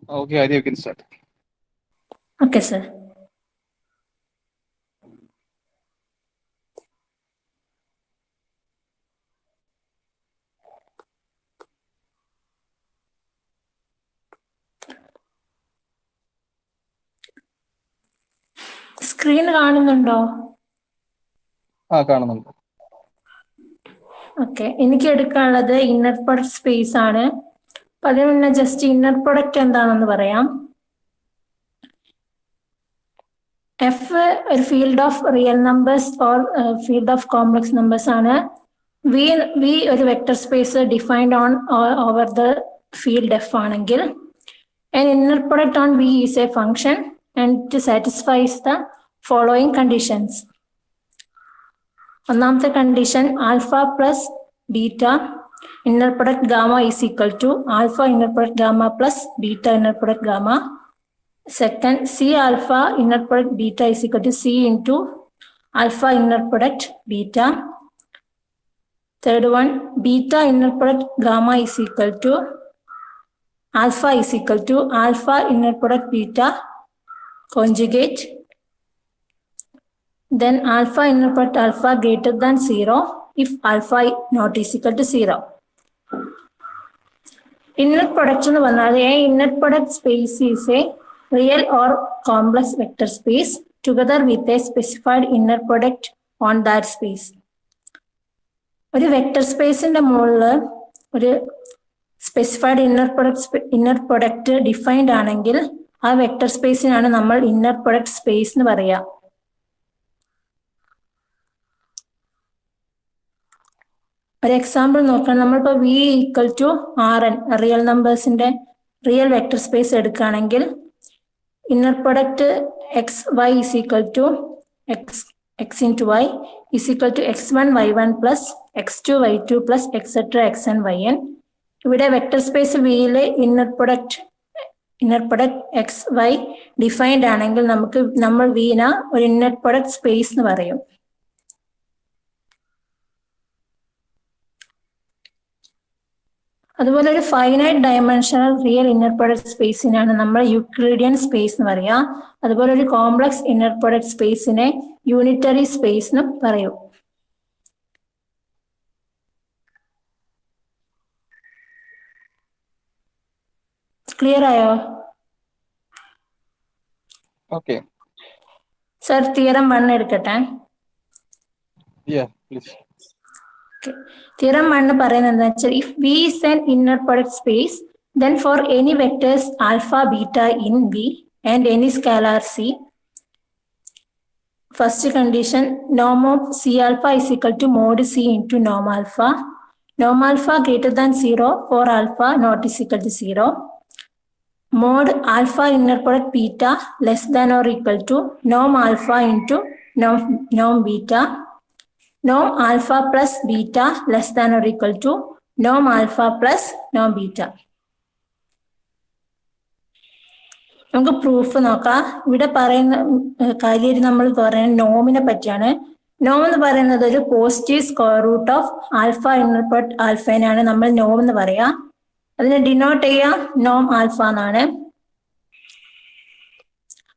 Okay, Adi, you can start. Okay, sir. Screen കാണുന്നുണ്ടോ? കാണുന്നുണ്ട്. Okay, എനിക്ക് എടുക്കാനുള്ളത് ഇന്നർ പ്രൊഡക്റ്റ് സ്പേസ് ആണ്. അപ്പൊ അതിന് മുന്നേ ജസ്റ്റ് ഇന്നർ പ്രൊഡക്റ്റ് എന്താണെന്ന് പറയാം. എഫ് ഒരു field of real numbers or field of complex numbers ആണ്. വി ഒരു vector space defined on over the field F ആണെങ്കിൽ an inner product on V is a function and it satisfies the following conditions. ഒന്നാമത്തെ condition alpha plus beta inner product gamma is equal to alpha inner product gamma plus beta inner product gamma. Second, c alpha inner product beta is equal to c into alpha inner product beta. Third one, beta inner product gamma is equal to alpha is equal to alpha inner product beta conjugate. Then alpha inner product alpha greater than 0 if alpha not is equal to 0. Inner product എന്ന് പറഞ്ഞാൽ inner product space is a real or complex vector space together with a specified inner product on that space. ഒരു vector സ്പേസിന്റെ മുകളിൽ ഒരു specified inner product defined ആണെങ്കിൽ ആ vector സ്പേസിനാണ് നമ്മൾ inner product space എന്ന് പറയാ. ഒരു എക്സാമ്പിൾ നോക്കാം. നമ്മളിപ്പോ V equal to R N real നമ്പേഴ്സിന്റെ റിയൽ വെക്ടർ സ്പേസ് എടുക്കുകയാണെങ്കിൽ inner product X Y is equal to X into Y is equal to X one Y one plus X two Y two plus etcetera X N Y N. ഇവിടെ vector space വിയിലെ inner product X Y defined ആണെങ്കിൽ നമ്മൾ വിന ഒരു inner product space എന്ന് പറയും. അതുപോലെ ഒരു finite dimensional real inner product സ്പേസിനാണ് നമ്മൾ യൂക്ലിഡിയൻ സ്പേസ് എന്ന് പറയാ. അതുപോലെ ഒരു കോംപ്ലക്സ് ഇന്നർ പ്രൊഡക്റ്റ് സ്പേസിനെ യൂണിറ്ററി സ്പേസ് എന്ന് പറയും. ക്ലിയർ ആയോ? ഓക്കെ സർ, തിയറം 1 എടുക്കട്ടെ. തിയറം 1 പറയുന്നത് എന്താ വെച്ചാൽ if we is an inner product space then for any vectors alpha beta in V and any scalar C, first condition norm of C alpha is equal to mod C into norm alpha greater than 0 for alpha not is equal to 0. Mod alpha inner product beta less than or equal to norm alpha into norm beta. Norm alpha plus beta less than or equal to norm alpha plus norm beta. നമുക്ക് proof നോക്കാം. ഇവിടെ പറയുന്ന കാര്യം നമ്മൾ പറയുന്നത് നോമിനെ പറ്റിയാണ്. നോം എന്ന് പറയുന്നത് ഒരു positive square root of alpha inner product ആൽഫേനാണ് നമ്മൾ നോം എന്ന് പറയാ. അതിനെ ഡിനോട്ട് ചെയ്യാം നോം ആൽഫ എന്നാണ്.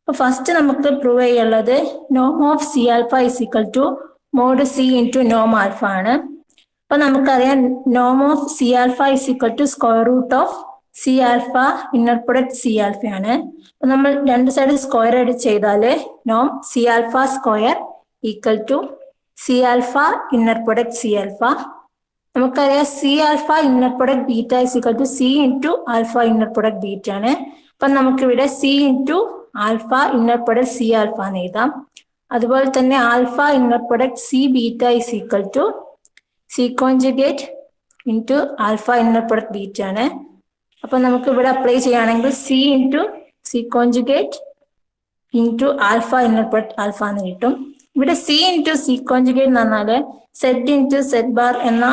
അപ്പൊ ഫസ്റ്റ് നമുക്ക് പ്രൂവ് ചെയ്യാനുള്ളത് നോം of C alpha is equal to mode C into Noam alpha ആണ്. അപ്പൊ നമുക്കറിയാം നോം of C alpha is equal to square root of C alpha inner product c alpha ആണ്. അപ്പൊ നമ്മൾ രണ്ട് സൈഡ് സ്ക്വയർ ആയിട്ട് ചെയ്താല് നോം C alpha square equal to C alpha inner product c alpha. നമുക്കറിയാം C alpha inner product beta is equal to c into alpha inner product beta ആണ്. അപ്പൊ നമുക്കിവിടെ c into alpha inner product c alpha എന്ന് എഴുതാം. അതുപോലെ തന്നെ alpha inner product c beta is equal to c conjugate into alpha inner product beta ആണ്. അപ്പൊ നമുക്ക് ഇവിടെ അപ്ലൈ ചെയ്യുകയാണെങ്കിൽ c into c conjugate into alpha inner product alpha എന്ന് കിട്ടും. ഇവിടെ സി ഇൻറ്റു സി കോൺജുഗേറ്റ് എന്ന് പറഞ്ഞാല് സെഡ് ഇൻറ്റു സെഡ് ബാർ എന്ന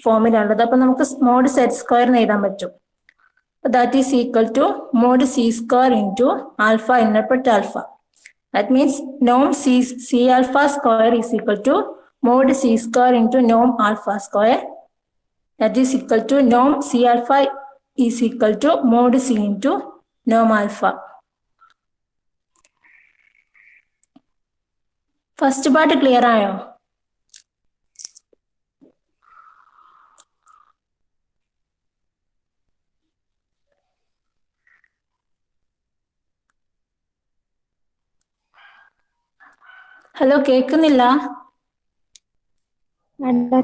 ഫോമിലുള്ളത്. അപ്പൊ നമുക്ക് മോഡ് സെഡ് സ്ക്വയർ എന്ന് എഴുതാൻ പറ്റും. That is equal to mode C square into alpha inner product alpha. That means Noam C alpha square is equal to mode C square into Noam alpha square. That is equal to Noam C alpha is equal to mode C into Noam alpha. First part clear ആയോ? Hello, കേൾക്കുന്നില്ല?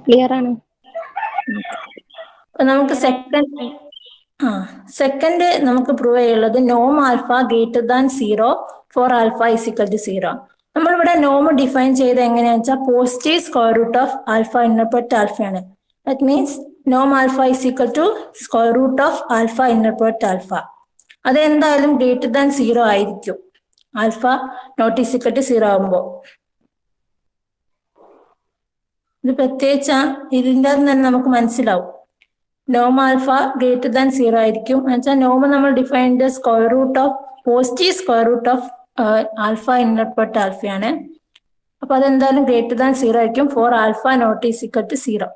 Clear ആണ്. നമുക്ക് second നമുക്ക് prove ചെയ്യുള്ളത് Noam alpha greater than 0 for alpha is equal to 0. നമ്മളിവിടെ നോം define ചെയ്ത് എങ്ങനെയാണെന്ന് വെച്ചാൽ positive square root of alpha inner product ആൽഫയാണ്. ദാറ്റ് മീൻസ് നോം alpha is equal to square root of alpha inner product alpha. അത് എന്തായാലും greater than 0 ആയിരിക്കും alpha not is equal to 0 ആകുമ്പോൾ. ഇത് പ്രത്യേകിച്ച് ഇതിൻ്റെ തന്നെ നമുക്ക് മനസ്സിലാവും. നോം ആൽഫ ഗ്രേറ്റർ ദാൻ 0 ആയിരിക്കും എന്നുവെച്ചാൽ നോം നമ്മൾ define square root of positive square root of alpha inner product ആൽഫയാണ്. അപ്പൊ അതെന്തായാലും ഗ്രേറ്റർ ദാൻ 0 ആയിരിക്കും four alpha not is equal to 0.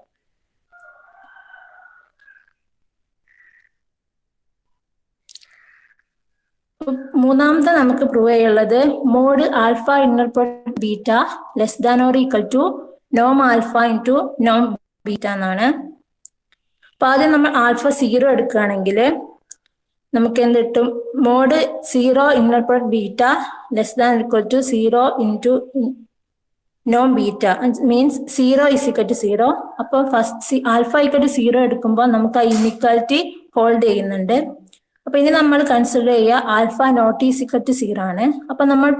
മൂന്നാമത്തെ നമുക്ക് prove ചെയ്യുള്ളത് mode alpha inner product beta less than or equal to നോം ആൽഫ ഇൻറ്റു നോം beta എന്നാണ്. അപ്പൊ ആദ്യം നമ്മൾ ആൽഫ 0 എടുക്കുകയാണെങ്കിൽ നമുക്ക് എന്ത് കിട്ടും? Mod 0 inner product beta less than equal to 0 into നോം beta means 0 is equal to 0. അപ്പോൾ ഫസ്റ്റ് ആൽഫ ഈക്വൽ ടു 0 എടുക്കുമ്പോൾ നമുക്ക് ആ ഇനിക്വാലിറ്റി ഹോൾഡ് ചെയ്യുന്നുണ്ട്. അപ്പൊ ഇനി നമ്മൾ കൺസിഡർ ചെയ്യുക alpha not is equal to 0 ആണ്. അപ്പൊ നമ്മൾ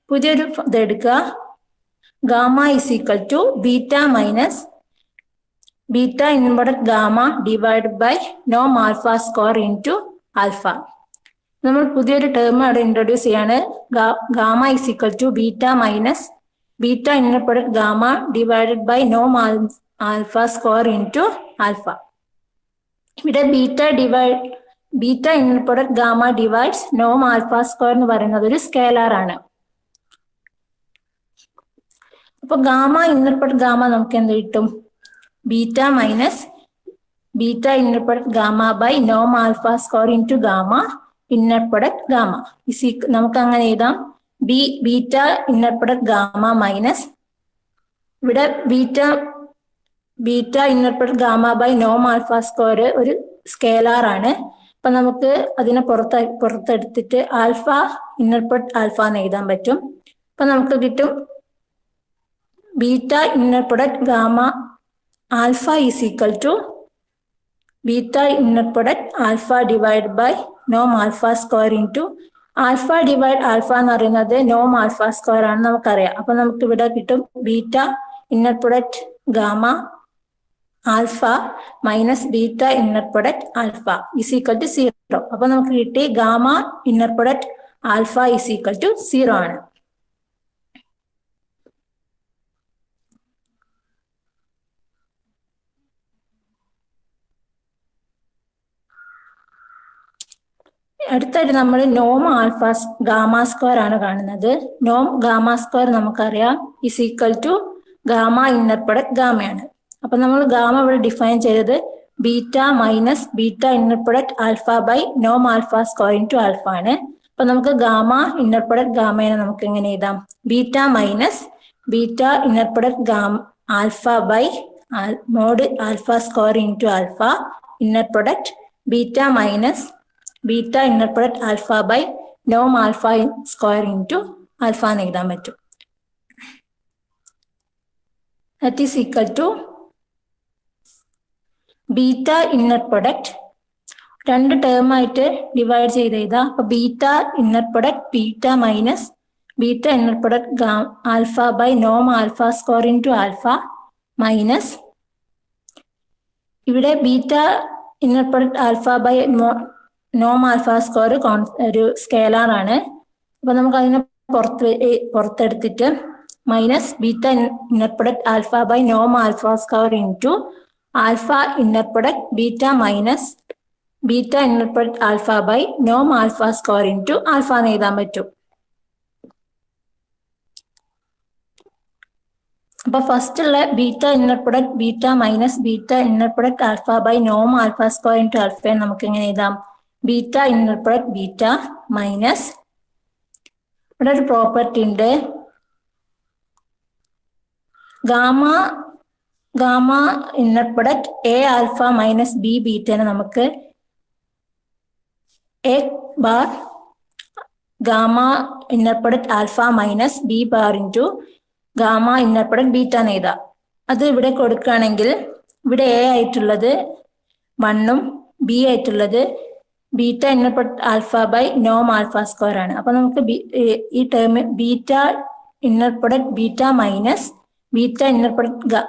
പുതിയൊരു ഇത് എടുക്കുക, gamma is equal to beta minus beta in product gamma divide by നോം ആൽഫ സ്ക്വയർ ഇൻറ്റു ആൽഫ. നമ്മൾ പുതിയൊരു ടേം അവിടെ ഇൻട്രൊഡ്യൂസ് ചെയ്യാണ്, gamma is equal to beta minus beta inner product gamma divided by നോം ആൽഫ സ്ക്വയർ ഇൻറ്റു ആൽഫ. ഇവിടെ beta inner product gamma divides നോം alpha square എന്ന് പറയുന്നത് ഒരു സ്കേലാർ ആണ്. അപ്പൊ ഗാമ ഇന്നർ പ്രൊഡക്റ്റ് ഗാമ നമുക്ക് എന്ത് കിട്ടും? Beta minus beta inner product gamma by നോം alpha square into gamma inner product gamma നമുക്ക് അങ്ങനെ എഴുതാം. Beta inner product gamma minus ഇവിടെ beta inner product gamma by നോം ആൽഫ സ്ക്വയർ ഒരു സ്കേലാർ ആണ്. അപ്പൊ നമുക്ക് അതിനെ പുറത്തെടുത്തിട്ട് ആൽഫ ഇന്നർ പ്രൊഡക്റ്റ് ആൽഫ എന്ന് എഴുതാൻ പറ്റും. അപ്പൊ നമുക്ക് കിട്ടും beta inner product gamma alpha is equal to beta inner product alpha divide by നോം alpha square into alpha divide alpha എന്ന് പറയുന്നത് നോം ആൽഫ സ്ക്വയർ ആണെന്ന് നമുക്കറിയാം. അപ്പൊ നമുക്ക് ഇവിടെ കിട്ടും beta inner product gamma alpha minus beta inner product alpha is equal to 0. അപ്പൊ നമുക്ക് കിട്ടി gamma inner product alpha is equal to 0 ആണ്. അടുത്തായിട്ട് നമ്മൾ നോം ആൽഫ ഗാമ സ്ക്വയർ ആണ് കാണുന്നത്. നോം ഗാമ സ്ക്വയർ നമുക്കറിയാം is equal to gamma inner product ഗാമയാണ്. അപ്പൊ നമ്മൾ ഗാമ ഇവിടെ ഡിഫൈൻ ചെയ്തത് beta minus beta inner product alpha by നോം ആൽഫ സ്ക്വയർ ഇൻറ്റു ആൽഫ ആണ്. അപ്പൊ നമുക്ക് ഗാമ ഇന്നർ പ്രൊഡക്റ്റ് ഗാമയെ നമുക്ക് എങ്ങനെ എഴുതാം? Beta minus beta inner product alpha by mod alpha square into alpha inner product beta minus beta inner product alpha by നോം alpha square into alpha എന്ന് എഴുതാൻ പറ്റും. That is equal to beta inner product രണ്ട് term ആയിട്ട് divide ചെയ്ത് എഴുതാം. അപ്പൊ beta inner product beta minus beta inner product alpha by നോം alpha square into alpha minus ഇവിടെ beta inner product alpha by നോം ആൽഫ സ്ക്വയർ ഒരു scalar ആണ്. അപ്പൊ നമുക്ക് അതിനെ പുറത്തെടുത്തിട്ട് minus beta inner product alpha by നോം alpha square into alpha inner product beta minus beta inner product alpha by നോം alpha square into alpha എന്ന് എഴുതാൻ പറ്റും. അപ്പൊ ഫസ്റ്റ് ഉള്ള beta inner product beta minus beta inner product alpha by നോം alpha square into alpha നമുക്ക് എങ്ങനെ എഴുതാം? Beta inner product beta minus ഇവിടെ ഒരു പ്രോപ്പർട്ടി ഉണ്ട്, gamma inner product A alpha minus b ബീറ്റനെ നമുക്ക് a bar gamma inner product alpha minus b bar into gamma inner product beta എന്ന് എഴുതാം. അത് ഇവിടെ കൊടുക്കുകയാണെങ്കിൽ ഇവിടെ എ ആയിട്ടുള്ളത് 1ഉം ബി ആയിട്ടുള്ളത് beta inner product alpha by നോം ആൽഫ സ്ക്വയർ ആണ്. അപ്പൊ നമുക്ക് ഈ term beta inner product beta minus beta inner product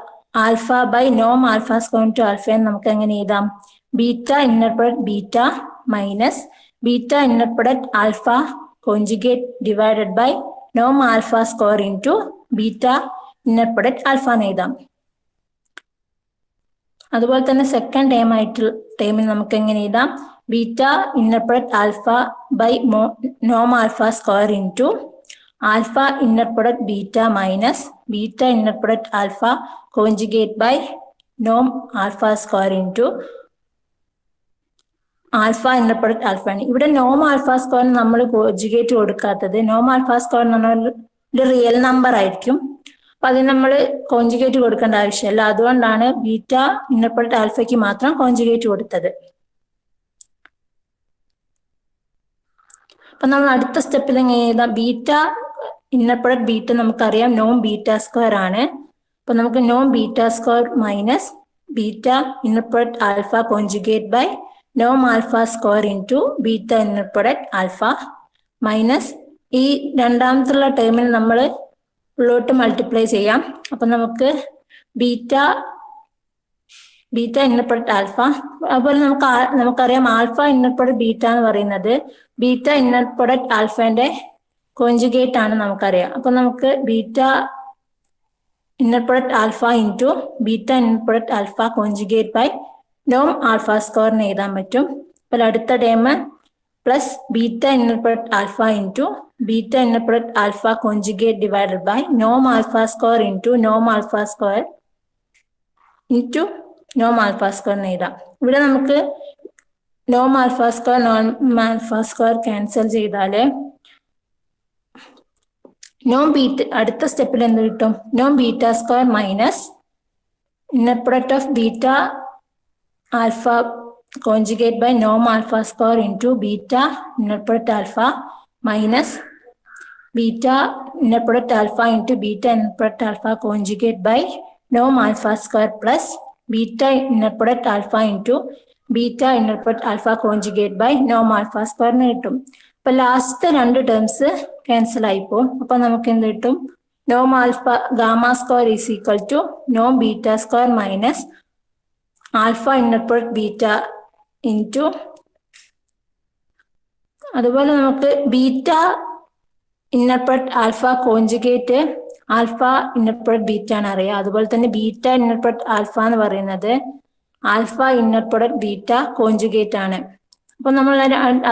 alpha by നോം ആൽഫ സ്ക്വയർ ഇൻറ്റു ആൽഫ എന്ന് നമുക്ക് എങ്ങനെ എഴുതാം? Beta inner product beta minus beta inner product alpha conjugate divided by നോം alpha square into beta inner product alpha എന്ന് എഴുതാം. അതുപോലെ തന്നെ സെക്കൻഡ് ടേമിൽ നമുക്ക് എങ്ങനെ എഴുതാം? Beta inner product alpha by നോം alpha square into alpha inner product beta minus beta inner product alpha conjugate by നോം alpha square into alpha inner product alpha ആണ്. ഇവിടെ നോം ആൽഫ സ്ക്വയറിന് നമ്മൾ കോഞ്ചുഗേറ്റ് കൊടുക്കാത്തത്, നോം ആൽഫ സ്ക്വയർ എന്ന് പറഞ്ഞാൽ ഒരു റിയൽ നമ്പർ ആയിരിക്കും. അപ്പൊ അതിന് നമ്മൾ കോഞ്ചുഗേറ്റ് കൊടുക്കേണ്ട ആവശ്യമില്ല. അതുകൊണ്ടാണ് ബീറ്റ ഇന്നർ പ്രൊഡക്റ്റ് ആൽഫയ്ക്ക് മാത്രം കോഞ്ചുഗേറ്റ് കൊടുത്തത്. അപ്പൊ നമ്മൾ അടുത്ത സ്റ്റെപ്പിൽ എങ്ങനെ എഴുതാം? ബീറ്റ ഇന്നർ പ്രൊഡക്റ്റ് ബീറ്റ നമുക്കറിയാം നോം ബീറ്റ സ്ക്വയർ ആണ്. അപ്പൊ നമുക്ക് നോം beta square minus beta inner product alpha conjugate by നോം alpha square into beta inner product alpha minus ഈ രണ്ടാമത്തുള്ള ടേമിൽ നമ്മൾ ഉള്ളോട്ട് മൾട്ടിപ്ലൈ ചെയ്യാം. അപ്പൊ നമുക്ക് ബീറ്റ ഇന്നർ പ്രൊഡക്റ്റ് ആൽഫ, അതുപോലെ നമുക്കറിയാം ആൽഫ ഇന്നർ പ്രൊഡക്റ്റ് ബീറ്റ എന്ന് പറയുന്നത് ബീറ്റ ഇന്നർ പ്രൊഡക്റ്റ് ആൽഫന്റെ കോഞ്ചുഗേറ്റ് ആണ് നമുക്കറിയാം. അപ്പൊ നമുക്ക് beta inner product alpha into beta inner product alpha conjugate by നോം ആൽഫ സ്ക്വയറിന് എഴുതാൻ പറ്റും. അപ്പോൾ അടുത്ത term plus beta inner product alpha into beta inner product alpha conjugate divided by നോം ആൽഫ സ്ക്വയർ ഇൻറ്റു നോം ആൽഫ സ്ക്വയർ ഇൻറ്റു നോം alpha square എന്ന് എഴുതാം. ഇവിടെ നമുക്ക് നോം ആൽഫ സ്ക്വയർ നോം ആൽഫ സ്ക്വയർ ക്യാൻസൽ ചെയ്താല് നോം ബീറ്റ, അടുത്ത സ്റ്റെപ്പിൽ എന്ത് കിട്ടും? നോം beta square minus inner product of beta alpha conjugate by നോം alpha square into beta inner product alpha minus beta inner product alpha into beta inner product alpha conjugate by നോം alpha square plus beta inner product alpha into beta inner product alpha conjugate by നോം alpha സ്ക്വയറിന് കിട്ടും. അപ്പൊ last രണ്ട് terms cancel ആയിപ്പോ. അപ്പൊ നമുക്ക് എന്ത് കിട്ടും? നോം alpha gamma square is equal to Noam beta square minus alpha inner product beta into, അതുപോലെ നമുക്ക് beta inner product alpha conjugate alpha inner product beta ആണ് അറിയാം. അതുപോലെ തന്നെ ബീറ്റ ഇന്നർ പ്രൊഡക്റ്റ് ആൽഫ എന്ന് പറയുന്നത് alpha inner product beta conjugate ആണ്. അപ്പൊ നമ്മൾ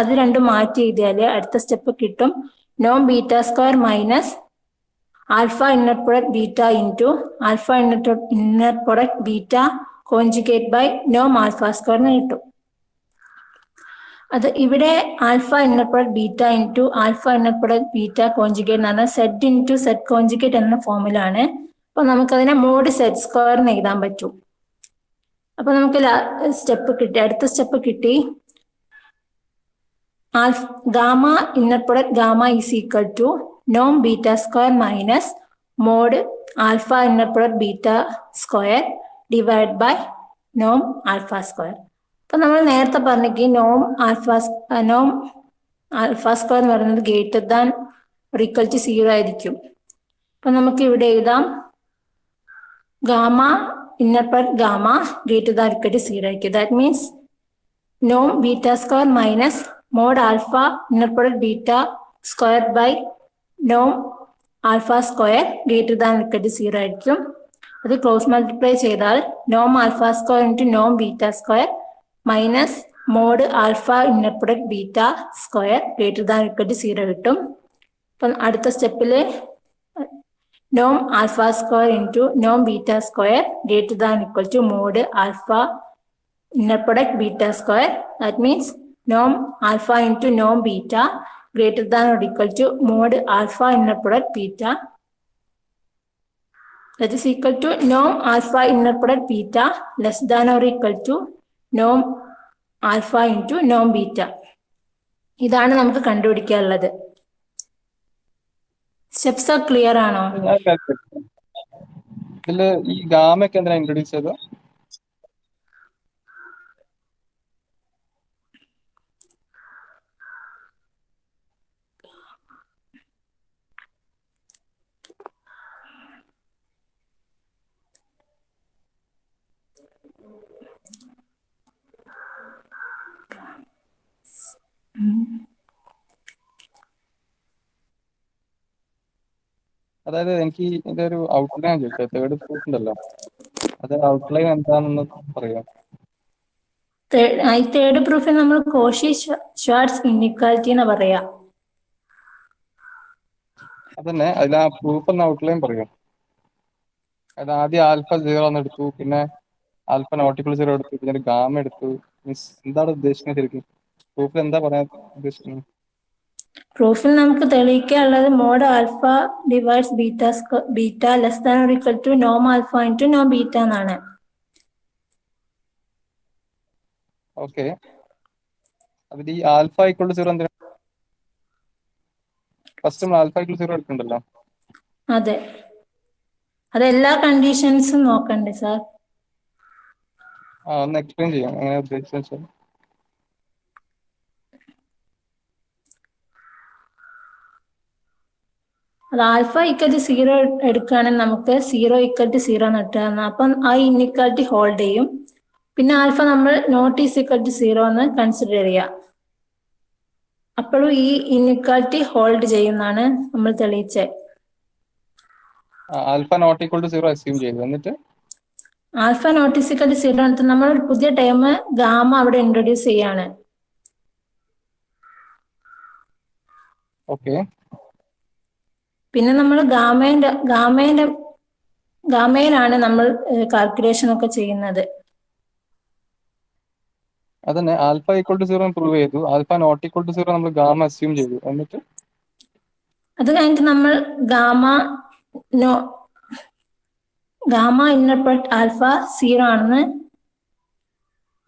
അത് രണ്ടും മാറ്റി എഴുതിയാല് അടുത്ത സ്റ്റെപ്പ് കിട്ടും നോം beta square minus alpha inner product beta into alpha inner product beta conjugate by നോം ആൽഫ സ്ക്വയറിന് കിട്ടും. അത് ഇവിടെ alpha inner product beta into alpha inner product beta conjugate എന്ന് പറഞ്ഞാൽ സെഡ് ഇൻറ്റു സെഡ് കോഞ്ചുഗേറ്റ് എന്ന ഫോമിലാണ്. അപ്പൊ നമുക്കതിനെ മോഡ് സെഡ് സ്ക്വയറിന് എഴുതാൻ പറ്റും. അപ്പൊ നമുക്ക് സ്റ്റെപ്പ് കിട്ടി, അടുത്ത സ്റ്റെപ്പ് കിട്ടി gamma inner product gamma is equal to Noam beta square minus mode alpha inner product beta square divide by നോം ആൽഫ സ്ക്വയർ. അപ്പൊ നമ്മൾ നേരത്തെ പറഞ്ഞെങ്കിൽ നോം ആൽഫ സ്ക്വയർ എന്ന് പറയുന്നത് ഗ്രേറ്റർ ദാൻ ഈക്വൽ ടു 0 ആയിരിക്കും. അപ്പൊ നമുക്ക് ഇവിടെ എഴുതാം gamma inner product gamma greater than equal to 0 ആയിരിക്കും. That means Noam beta square minus mode alpha inner product beta square by നോം alpha square greater than equal to 0 ആയിരിക്കും. അത് cross multiply ചെയ്താൽ നോം ആൽഫ സ്ക്വയർ ഇൻറ്റു നോം beta square minus mode alpha inner product beta square greater than equal to 0 കിട്ടും. അപ്പം അടുത്ത സ്റ്റെപ്പില് നോം alpha square into നോം beta square greater than equal to mod alpha inner product beta square. That means norm alpha into norm beta greater than or equal to mod alpha inner product beta. That is equal to norm alpha inner product beta less than or equal to norm alpha into norm beta. ഇതാണ് നമുക്ക് കണ്ടുപിടിക്കാനുള്ളത്. Steps clear ആണോ? ഇതില് ഈ ഗാമയൊക്കെ എന്തിനാ introduce ചെയ്തത്? അതായത് എനിക്ക് ഇതിന്റെ ഒരു ഔട്ട്ലൈൻ ചോദിച്ചത്, തേർഡ് പ്രൂഫ് ഉണ്ടല്ലോ, അത് ഔട്ട്ലൈൻ എന്താണെന്ന് പറയാം. ഈ തേർഡ് പ്രൂഫിൽ നമ്മൾ കോഷി ഷ്വാർട്സ് ഇൻഇക്വാലിറ്റി എന്ന് പറയാ. അതന്നെ, അതിൽ ആ പ്രൂഫ് എന്ന ഔട്ട്ലൈൻ പറയാം. അത് ആദ്യം ആൽഫ 0 എന്ന് എടുത്തു, പിന്നെ ആൽഫ നോട്ടിക്കൽ 0 എടുത്തു, പിന്നെ ഗാമ എടുത്തു. മീൻസ് എന്താണ് ഉദ്ദേശിക്കുന്നത് ശരിക്കും? പ്രൂഫിൽ എന്താ പറയാൻ ഉദ്ദേശിക്കുന്നത്? പ്രൂഫിൽ നമുക്ക് തെളിയിക്കാനുള്ളത് mode alpha divides beta less than or equal to നോം ആൽഫ ഇൻറ്റു നോം ബീറ്റ എന്നാണ്. ഓക്കെ, അതിൽ ഈ ആൽഫ ഈക്വൽ ടു 0 എന്തിനാ? ഫസ്റ്റ് നമ്മൾ ആൽഫ ഈക്വൽ 0 എടുക്കണ്ടല്ലോ. അതെ, അതെല്ലാ കണ്ടീഷൻസും നോക്കണ്ടേ സാർ? ഒന്ന് എക്സ്പ്ലെയിൻ ചെയ്യാം എങ്ങനെ ഉദ്ദേശിച്ച. അത് ആൽഫ ഈക്വൽ ടു 0 എടുക്കുകയാണെങ്കിൽ നമുക്ക് 0 ഈക്വൽ ടു 0 എന്ന് ഇട്ടാൽ അപ്പം ആ ഇൻഇക്വാലിറ്റി ഹോൾഡ് ചെയ്യും. പിന്നെ ആൽഫ നമ്മൾ നോട്ട് ഈസ് ഈക്വൽ ടു 0 എന്ന് കൺസിഡർ ചെയ്യാം. അപ്പോഴും ഈ ഇൻഇക്വാലിറ്റി ഹോൾഡ് ചെയ്യുന്നതാണ് നമ്മൾ തെളിയിച്ചത്. Alpha not equal to 0 assume ചെയ്തു, എന്നിട്ട് alpha not is equal to 0 എടുത്ത് നമ്മൾ ഒരു പുതിയ ടേം ഗാമ അവിടെ ഇൻട്രൊഡ്യൂസ് ചെയ്യാണ്. ഓക്കെ, പിന്നെ നമ്മൾ ഗാമയിലാണ് നമ്മൾ കാൽക്കുലേഷൻ ഒക്കെ ചെയ്യുന്നത്. അതന്നെ ആൽഫ ഈക്വൽ ടു 0 പ്രൂവ് ചെയ്തു, ആൽഫ നോട്ട് ഈക്വൽ ടു 0 നമ്മൾ ഗാമ അസ്യൂം ചെയ്തു, എന്നിട്ട് അത് കഴിഞ്ഞിട്ട് നമ്മൾ ഗാമ ഇന്നർ പ്രൊഡക്റ്റ് ആൽഫ 0 ആണെന്ന്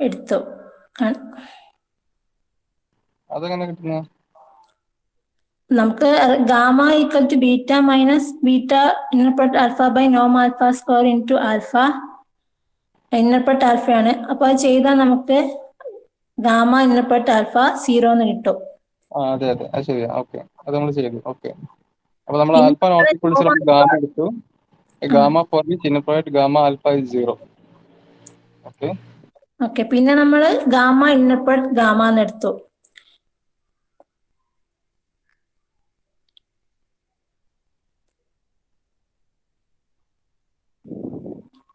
എടുത്തു. അതെങ്ങനെ കിട്ടുന്ന? നമുക്ക് gamma equal to beta minus beta inner product alpha by നോം alpha square into alpha inner product ആൽഫയാണ്. അപ്പൊ അത് ചെയ്താൽ നമുക്ക് ഗാമ ഇന്നർ പ്രൊഡക്റ്റ് ആൽഫ 0 എന്ന് കിട്ടും. അതെ അതെ, അത് ശരിയാ. ഓക്കെ, അത് നമ്മൾ ചെയ്തു. ഓക്കെ, അപ്പൊ നമ്മൾ alpha not equal to 0 gamma എടുത്തു, gamma four which inner product gamma alpha is 0. Okay okay, പിന്നെ നമ്മൾ ഗാമ ഇന്നർ പ്രൊഡക്റ്റ് ഗാമ എന്ന് എടുത്തു.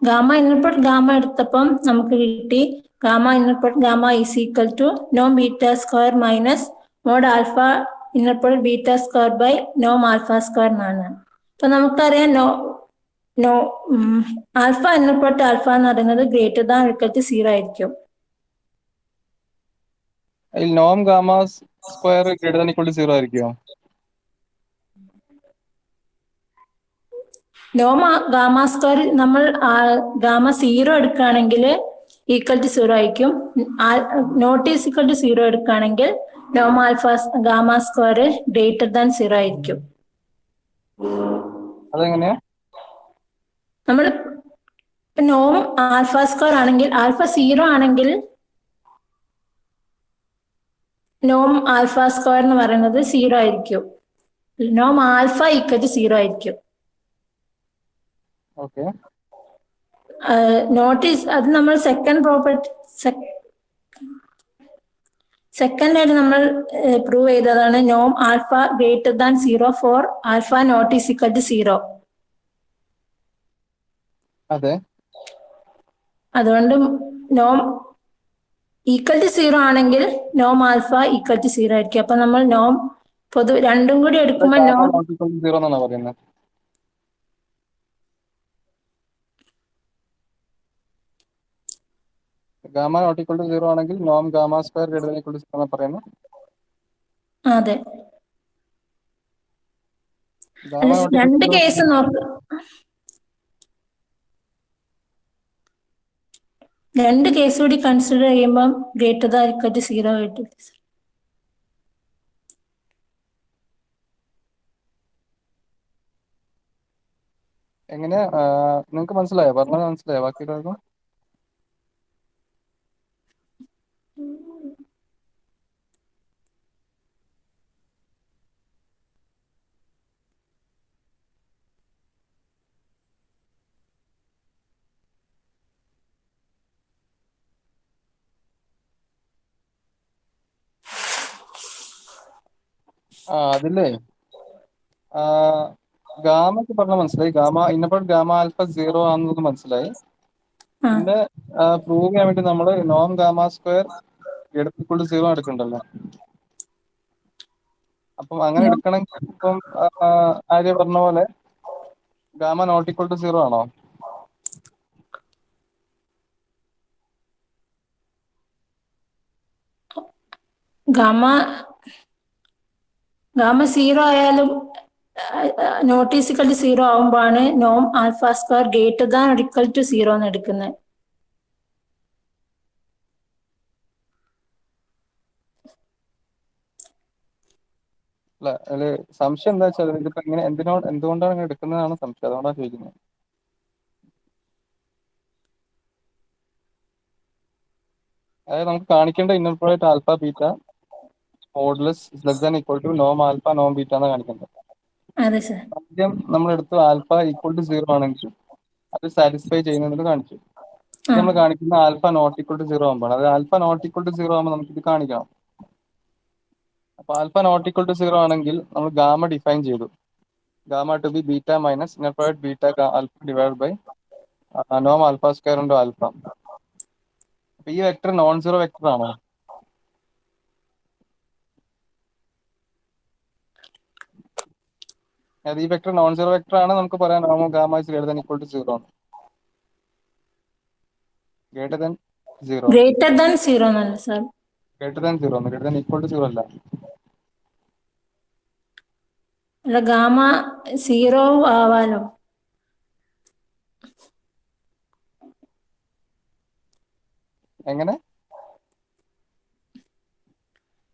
ഗാമ ഇന്നർ പ്രൊഡക്റ്റ് ഗാമ എടുത്തപ്പം നമുക്ക് കിട്ടി gamma inner product gamma is equal to Noam beta square minus mode alpha inner product beta square by നോം alpha square എന്നാണ്. അപ്പൊ നമുക്കറിയാം ആൽഫ ഇന്നർ പ്രൊഡക്റ്റ് ആൽഫ എന്ന് പറയുന്നത് ഗ്രേറ്റർ ദാൻ ഈക്വൽ ടു 0 ആയിരിക്കും. നോം gamma square greater than equal to 0 ആയിരിക്കുമോ? നോം ഗാമ സ്ക്വയർ നമ്മൾ ഗാമ 0 എടുക്കുകയാണെങ്കിൽ ഈക്വൽ ടു 0 ആയിരിക്കും. നോട്ട് ഈസ് ഈക്വൽ ടു 0 എടുക്കുകയാണെങ്കിൽ നോം alpha gamma square greater than 0 ആയിരിക്കും. അതെങ്ങനെയാ? നമ്മൾ നോം ആൽഫ സ്ക്വയർ ആണെങ്കിൽ ആൽഫ 0 ആണെങ്കിൽ നോം ആൽഫ സ്ക്വയർ എന്ന് പറയുന്നത് 0 ആയിരിക്കും. നോം ആൽഫ ഈക്വൽ ടു 0 ആയിരിക്കും. ഓക്കെ, നോട്ടീസ് അത് നമ്മൾ സെക്കൻഡ് ആയിട്ട് നമ്മൾ പ്രൂവ് ചെയ്തതാണ് നോം alpha greater than 0 for alpha not is equal to 0. അതെ, അതുകൊണ്ട് നോം ഈക്വൽ ടു 0 ആണെങ്കിൽ നോം ആൽഫ ഈക്വൽ ടു 0 ആയിരിക്കും. അപ്പൊ നമ്മൾ നോം രണ്ടും കൂടി എടുക്കുമ്പോൾ നോം 0 എന്നാണ് പറയുന്നത്. ഗാമ നോട്ട് ഈക്വൽ ടു 0 ആണെങ്കിൽ നോം gamma square greater than equal to 0 എന്ന് പറയുന്നു. അതെ. ഗാമ നോട്ട് ഈക്വൽ ടു രണ്ട് 0 കേസ് നോക്ക്. രണ്ട് കേസ് കൂടി കൺസിഡർ ചെയ്യുമ്പോൾ ഗ്രേറ്റർ ദാൻ ഈക്വൽ ടു 0 കിട്ടും. എങ്ങനെ നിങ്ങൾക്ക് മനസ്സിലായോ? പറഞ്ഞത് മനസ്സിലായോ ബാക്കിയുള്ളവർക്കും? അതില്ലേ ഗാമക്ക് പറഞ്ഞ മനസ്സിലായി. ഗാമ ഇന്നപ്പോൾ ഗാമ ആൽഫ 0 ആണെന്നത് മനസ്സിലായി. പിന്നെ പ്രൂവ് ചെയ്യാൻ വേണ്ടി നമ്മൾ നോം ഗാമ സ്ക്വയർ ഗ്രേറ്റർ 0 എടുക്കണ്ടല്ലോ. അപ്പം അങ്ങനെ എടുക്കണമെങ്കിൽ ഇപ്പം ആര്യ പറഞ്ഞ പോലെ ഗാമ നോട്ട് ഈക്വൽ ടു 0 ആണോ? ഗാമ 0 ആയാലും നോട്ട് ഈക്വൽ ടു 0 ആകുമ്പോഴാണ് നോം alpha square greater than or equal to 0 എന്ന് എടുക്കുന്നത്. അല്ല അതില് സംശയം എന്താ വെച്ചാൽ ഇതിപ്പോ ഇങ്ങനെ എന്തുകൊണ്ടാണ് ഇങ്ങനെ എടുക്കുന്നതാണ് സംശയം. അതുകൊണ്ടാണ് ചോദിക്കുന്നത്. അതായത് നമുക്ക് കാണിക്കേണ്ട inner product alpha beta modulus less than equal to നോം ആൽഫ നോം ബീറ്റ എന്ന് കാണിക്കുന്നത്. അതെ സർ. ആദ്യം നമ്മൾ എടുത്തു ആൽഫ ഈക്വൽ ടു 0 ആണെങ്കിൽ അത് സാറ്റിസ്ഫൈ ചെയ്യുന്നത് കാണിച്ചു. നമ്മൾ കാണിക്കുന്ന ആൽഫ നോട്ട് ഈക്വൽ ടു 0 ആകുമ്പോൾ, അത് ആൽഫ നോട്ട് ഈക്വൽ ടു 0 ആകുമ്പോൾ നമുക്ക് ഇത് കാണിക്കണം. അപ്പൊ ആൽഫ നോട്ട് ഈക്വൽ ടു 0 ആണെങ്കിൽ നമ്മൾ ഗാമ ഡിഫൈൻ ചെയ്തു. Gamma to be beta minus inner product beta alpha divide by നോം ആൽഫ സ്ക്വയർ ഇൻറ്റു ആൽഫ. അപ്പൊ ഈ വെക്ടർ നോൺ സീറോ വെക്ടർ ആണോ? അതായത് ഈ വെക്ടർ നോൺ സീറോ വെക്ടർ ആണ്, നമുക്ക് പറയാം നോം gamma is greater than equal to 0 ആണ്. Greater than 0. ഗ്രേറ്റർ ദാൻ 0 എന്നല്ല സർ. ഗ്രേറ്റർ ദാൻ 0 ആണ്. ഗ്രേറ്റർ ദാൻ ഈക്വൽ ടു 0 അല്ല. അല്ല, ഗാമ 0 ആവാലോ. എങ്ങനെ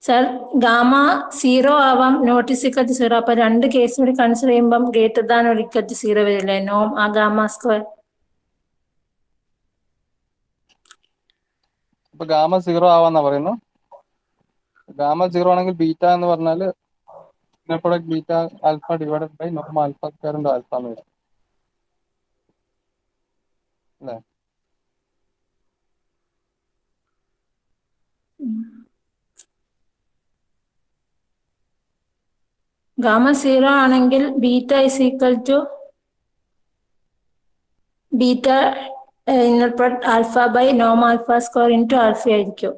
സർ, ഗാമ 0 ആവാം, നോട്ട് ഈക്വൽ ടു 0. അപ്പൊ രണ്ട് കേസ് കൂടി കൺസിഡർ ചെയ്യുമ്പോൾ greater than or equal to 0 വരില്ലേ നോം ആ ഗാമ സ്ക്വയർ. ഇപ്പൊ ഗാമ 0 ആവാന്നാ പറയുന്നു. ഗാമ 0 ആണെങ്കിൽ ബീറ്റ എന്ന് പറഞ്ഞാൽ inner product beta alpha divided by നോം ആൽഫ സ്ക്വയർ ഇൻറ്റു ആൽഫ എന്ന് വരും അല്ലേ? ഗാമ 0 ആണെങ്കിൽ beta is equal to beta inner product alpha by നോം ആൽഫ സ്ക്വയർ ഇൻറ്റു ആൽഫ ആയിരിക്കും.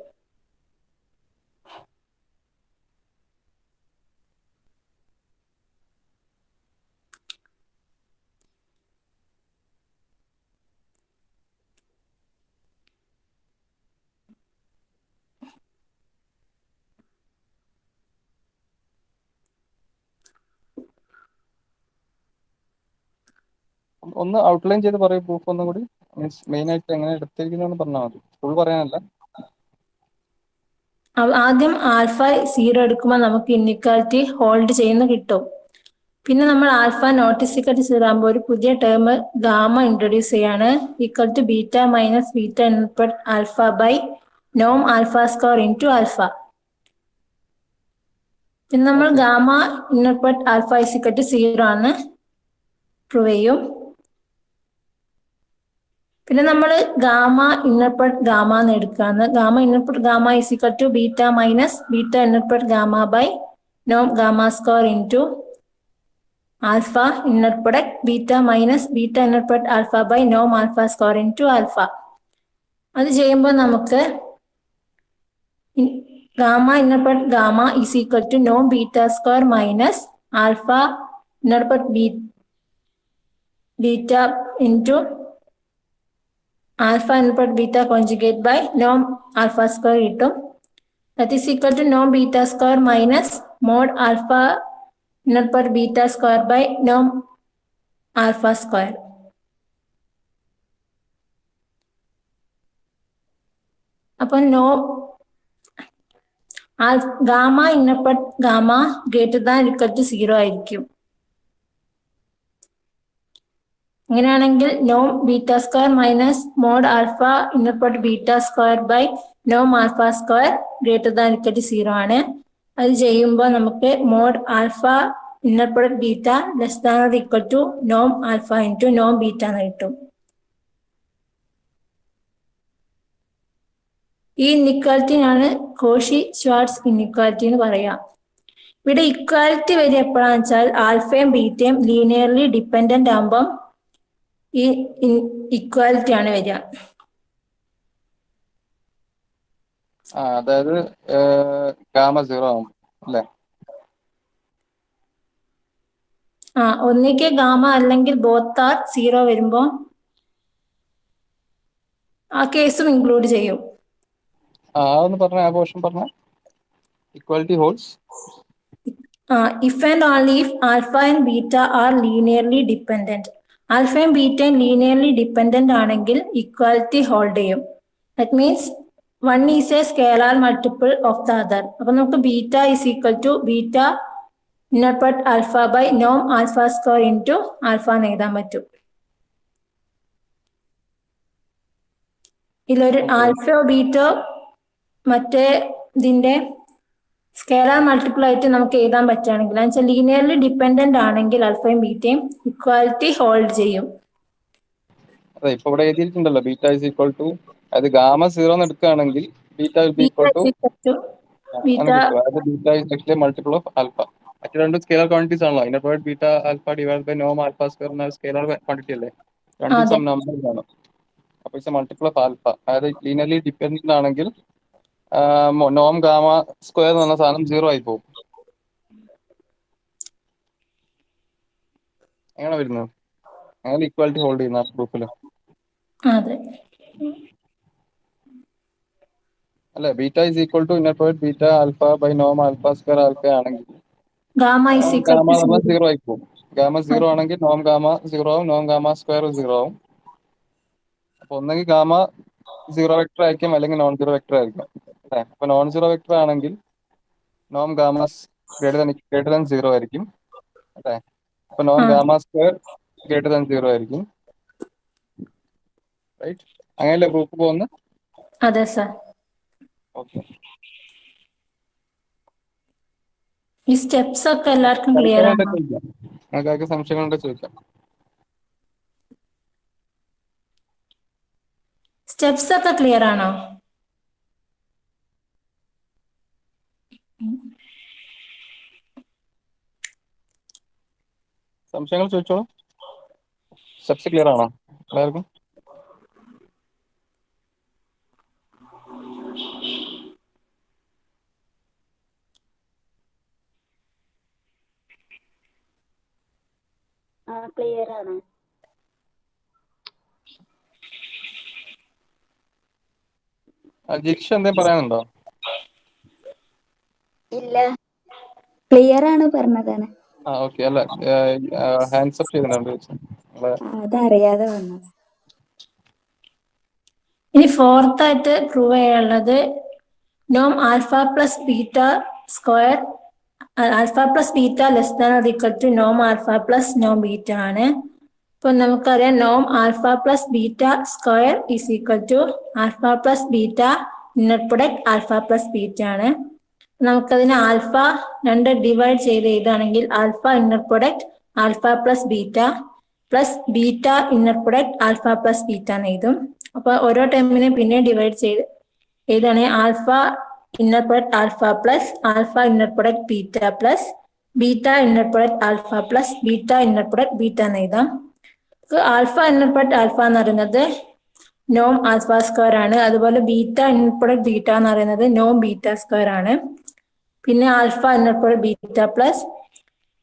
ഒന്ന് ഔട്ട്ലൈൻ ചെയ്ത് പറയും പ്രൂഫ് ഒന്നും കൂടി. മീൻസ് മെയിൻ ആയിട്ട് എങ്ങനെ എടുത്തിരിക്കുന്നു പറഞ്ഞാൽ മതി, ഫുൾ പറയാനല്ല. ആദ്യം ആൽഫ 0 എടുക്കുമ്പോൾ നമുക്ക് ഇൻഇക്വാലിറ്റി ഹോൾഡ് ചെയ്യുന്ന കിട്ടും. പിന്നെ നമ്മൾ ആൽഫ നോട്ട് ഈക്വൽ ടു 0 ആകുമ്പോൾ ഒരു പുതിയ ടേം ഗാമ ഇൻട്രൊഡ്യൂസ് ചെയ്യാണ്. Equal to beta minus beta input alpha by നോം ആൽഫ സ്ക്വയർ ഇൻറ്റു ആൽഫ. പിന്നെ നമ്മൾ gamma input alpha is equal to 0 ആണ് പ്രൂവ് ചെയ്യും. പിന്നെ നമ്മൾ ഗാമ ഇന്നർപുട്ട് ഗാമ എന്ന് എടുക്കുകയാണ്. Gamma ഇന്നർപുട്ട് gamma is equal to beta minus beta ഇന്നർപുട്ട് gamma by Noam gamma square into alpha inner product beta minus beta inner product alpha by നോം alpha square into alpha. അത് ചെയ്യുമ്പോൾ നമുക്ക് gamma inner product gamma is equal to Noam beta square minus alpha inner product beta into alpha input beta conjugate by നോം alpha square കിട്ടും. That is equal to Noam beta square minus mode alpha input beta square by നോം alpha square. അപ്പൊ gamma input gamma greater than equal to 0 ആയിരിക്കും. അങ്ങനെയാണെങ്കിൽ നോം beta square minus mode alpha input beta square by നോം alpha square greater than equal to 0 ആണ്. അത് ചെയ്യുമ്പോൾ നമുക്ക് mode alpha input beta less than or equal to നോം alpha into നോം beta എന്ന് കിട്ടും. ഈ ഇൻഇക്വാലിറ്റിയാണ് കോഷി ശ്വാർട്സ് ഇൻഇക്വാലിറ്റി എന്ന് പറയാം. ഇവിടെ ഇക്വാലിറ്റി വരിക എപ്പോഴാന്ന് വെച്ചാൽ ആൽഫയും ബീറ്റയും ലീനിയർലി ഡിപ്പെൻഡന്റ് ആകുമ്പം ഈ ഇക്വാലിറ്റി ആണ് വരിക. അതായത് ഗാമ 0 ആവും അല്ലേ? ഒന്നിക്ക് ഗാമ അല്ലെങ്കിൽ ബോത്ത് ആർ 0 വരുമ്പോ ആ കേസും ഇൻക്ലൂഡ് ചെയ്യും. ഒന്ന് പറഞ്ഞ ആ പോർഷൻ പറഞ്ഞ equality holds if and only if alpha and beta are linearly dependent. ആൽഫയും ബീറ്റയും ലീനിയർലി ഡിപ്പെൻഡന്റ് ആണെങ്കിൽ ഇക്വാലിറ്റി ഹോൾഡ് ചെയ്യും. That means one is a scalar multiple of the other. അപ്പൊ നമുക്ക് beta is equal to beta input alpha by നോം alpha square into alpha എന്ന് എഴുതാൻ പറ്റും. ഇതിലൊരു ആൽഫയോ ബീറ്റോ മറ്റേ ഇതിന്റെ സ്കേലാർ മൾട്ടിപ്പിൾ ആയിട്ട് നമുക്ക് എഴുതാൻ പറ്റുകയാണെങ്കിൽ എന്നുവെച്ചാൽ ലീനിയർലി ഡിപ്പെൻഡന്റ് ആണെങ്കിൽ ആൽഫയും ബീറ്റയും ഇക്വാലിറ്റി ഹോൾഡ് ചെയ്യും. അതെ, ഇപ്പൊ ഇവിടെ എഴുതിയിട്ടുണ്ടല്ലോ ബീറ്റ ഇസ് ഈക്വൽ ടു, അത് ഗാമ 0 എന്ന് എടുക്കുകയാണെങ്കിൽ beta will be equal to അങ്ങനെ കിട്ടും. അതായത് beta is actually multiple of alpha. മറ്റു രണ്ടും സ്കേലാർ ക്വാണ്ടിറ്റീസ് ആണല്ലോ. അതിന്റെ ബീറ്റ ആൽഫ ഡിവൈഡ് ബൈ നോം ആൽഫ സ്ക്വയർ എന്ന സ്കേലാർ ക്വാണ്ടിറ്റി അല്ലേ? രണ്ടും സം നമ്പേഴ്സ് ആണ്. അപ്പൊ ഇറ്റ്സ് മൾട്ടിപ്പിൾ ഓഫ് ആൽഫ. അതായത് ലീനിയർലി ഡിപ്പെൻഡന്റ് ആണെങ്കിൽ നോം ഗാമ സ്ക്വയർ എന്ന് പറഞ്ഞ സാധനം 0 ആയി പോകും. എങ്ങനെ വരുന്നത്? അങ്ങനെ ഇക്വാലിറ്റി ഹോൾഡ് ചെയ്യുന്ന പ്രൂഫില് അല്ലെ? Beta is equal to beta alpha by നോം ആൽഫ സ്ക്വയർ ആൽഫ ആണെങ്കിൽ ഗാമ 0 ആയി പോകും. ഗാമ 0 ആണെങ്കിൽ നോം ഗാമ 0 ആവും, നോം ഗാമ സ്ക്വയർ 0 ആവും. അപ്പൊ ഒന്നെങ്കിൽ ഗാമ 0 വെക്ടർ ആയിരിക്കും അല്ലെങ്കിൽ നോൺ 0 വെക്ടർ ആയിരിക്കും അല്ലെ? അപ്പൊ നോൺ 0 വെക്ടർ ആണെങ്കിൽ നോം ഗാമ ഗ്രേറ്റർ ദാൻ 0 ആയിരിക്കും അല്ലെ? അപ്പൊ നോം ഗാമ സ്ക്വയർ ഗ്രേറ്റർ ദാൻ 0 ആയിരിക്കും. റൈറ്റ്? അങ്ങനെയല്ലേ പ്രൂഫ് പോകുന്നത്? അതെ സർ. ഓക്കെ. ഈ സ്റ്റെപ്സ് ഒക്കെ എല്ലാവർക്കും ക്ലിയർ ആണ്? നിങ്ങൾക്ക് സംശയങ്ങളുണ്ട് ചോദിക്കാം. സ്റ്റെപ്സ് ഒക്കെ ക്ലിയർ ആണോ? സംശയങ്ങൾ ചോദിച്ചോളൂ. സ്റ്റെപ്സ് ക്ലിയർ ആണോ എല്ലാവർക്കും? ക്ലിയർ ആണ്. ജിക്ഷ എന്തേലും പറയാനുണ്ടോ? ഇല്ല, ക്ലിയർ ആണ് പറഞ്ഞതാണ്. ഓക്കെ. അല്ല, ഹാൻഡ്സ് അപ്പ് ചെയ്തിട്ടുണ്ട്. അതറിയാതെ വന്നത്. ഇനി ഫോർത്ത് ആയിട്ട് പ്രൂവ് ചെയ്യാനുള്ളത് നോം alpha plus beta square alpha plus beta less than or equal to നോം ആൽഫ പ്ലസ് നോം ബീറ്റ ആണ്. ഇപ്പൊ നമുക്കറിയാം നോം alpha plus beta square is equal to alpha plus beta inner product alpha plus beta ആണ്. നമുക്കതിനെ alpha രണ്ട് divide ചെയ്ത് എഴുതുകയാണെങ്കിൽ alpha inner product alpha plus beta plus beta inner product alpha plus beta എന്ന് എഴുതും. അപ്പൊ ഓരോ ടേമിനെ പിന്നെ ഡിവൈഡ് ചെയ്ത് എഴുതുകയാണെങ്കിൽ alpha inner product alpha plus alpha inner product beta plus beta inner product alpha plus beta inner product beta എന്ന് എഴുതാം. Alpha inner product alpha എന്ന് പറയുന്നത് നോം ആൽഫ സ്ക്വയർ ആണ്. അതുപോലെ ബീറ്റ ഇന്നർ പ്രൊഡക്റ്റ് ബീറ്റ എന്ന് പറയുന്നത് നോം ബീറ്റ സ്ക്വയർ ആണ്. പിന്നെ alpha inner product beta plus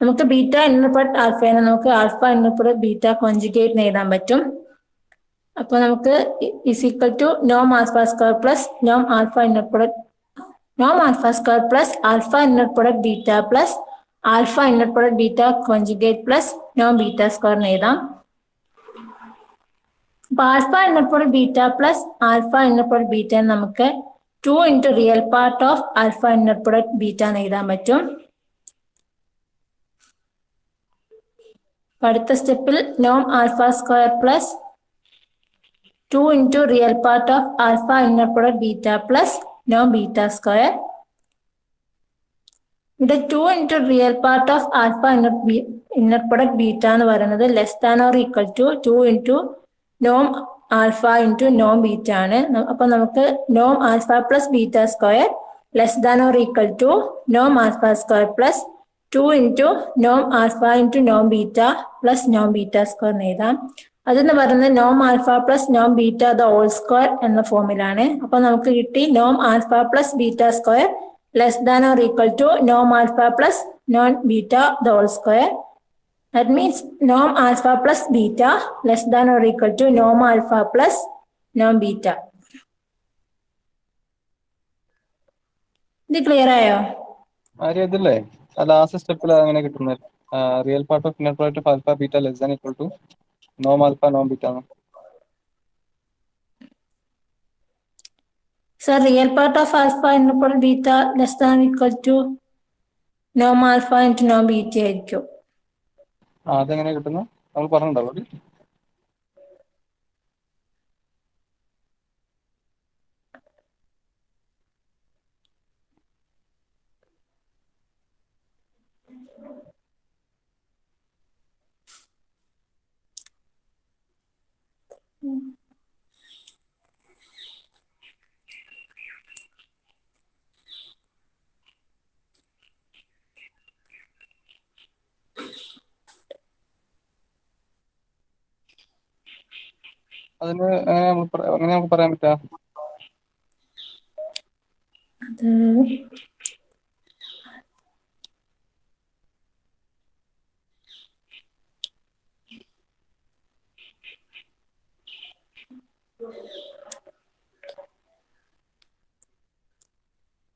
നമുക്ക് ബീറ്റ ഇന്നർ പ്രൊഡക്റ്റ് ആൽഫേനെ നമുക്ക് alpha inner product beta conjugate എഴുതാൻ പറ്റും. അപ്പൊ നമുക്ക് ഇസ് ഈക്വൽ ടു നോം ആൽഫ സ്ക്വയർ പ്ലസ് നോം ആൽഫ ഇന്നർ പ്രൊഡക്റ്റ് നോം alpha square plus alpha inner product beta plus alpha inner product beta conjugate plus നോം beta സ്ക്വയറിന് എഴുതാം. അപ്പൊ alpha inner product beta plus alpha inner product beta നമുക്ക് 2 into real part of alpha inner product beta എന്ന് എഴുതാൻ പറ്റും. അടുത്ത സ്റ്റെപ്പിൽ നോം alpha square plus 2 into real part of alpha inner product beta plus Noam beta square. ഇവിടെ 2 into real part of alpha inner product beta എന്ന് പറയുന്നത് less than or equal to 2 into Noam alpha into നോം beta ആണ്. അപ്പൊ നമുക്ക് നോം alpha plus beta square less than or equal to നോം alpha square plus 2 into നോം alpha into നോം beta plus നോം beta square എന്ന് എഴുതാം. അതെന്ന് പറയുന്നത് നോം alpha plus Noam beta the whole square എന്ന ഫോമിലാണ്. അപ്പൊ നമുക്ക് കിട്ടി നോം alpha plus beta square less than or equal to നോം alpha plus Noam beta the whole square. That means norm alpha plus beta less than or equal to norm alpha plus norm beta. ഇത് clear ആയോ? ആര്യ ഇതില്ലേ ആ last സ്റ്റെപ്പിൽ അങ്ങനെ കിട്ടുന്നത് real part of inner product of alpha beta less than equal to നോം alpha നോം beta ആണ്. Sir, real part of alpha inner product beta less than or equal to norm alpha into norm beta ആയിരിക്കും. അതെങ്ങനെ കിട്ടുന്നു നമ്മൾ പറഞ്ഞിട്ടുണ്ടാവും അത്. അതിന് എങ്ങനെ നമുക്ക് പറയാൻ പറ്റാ?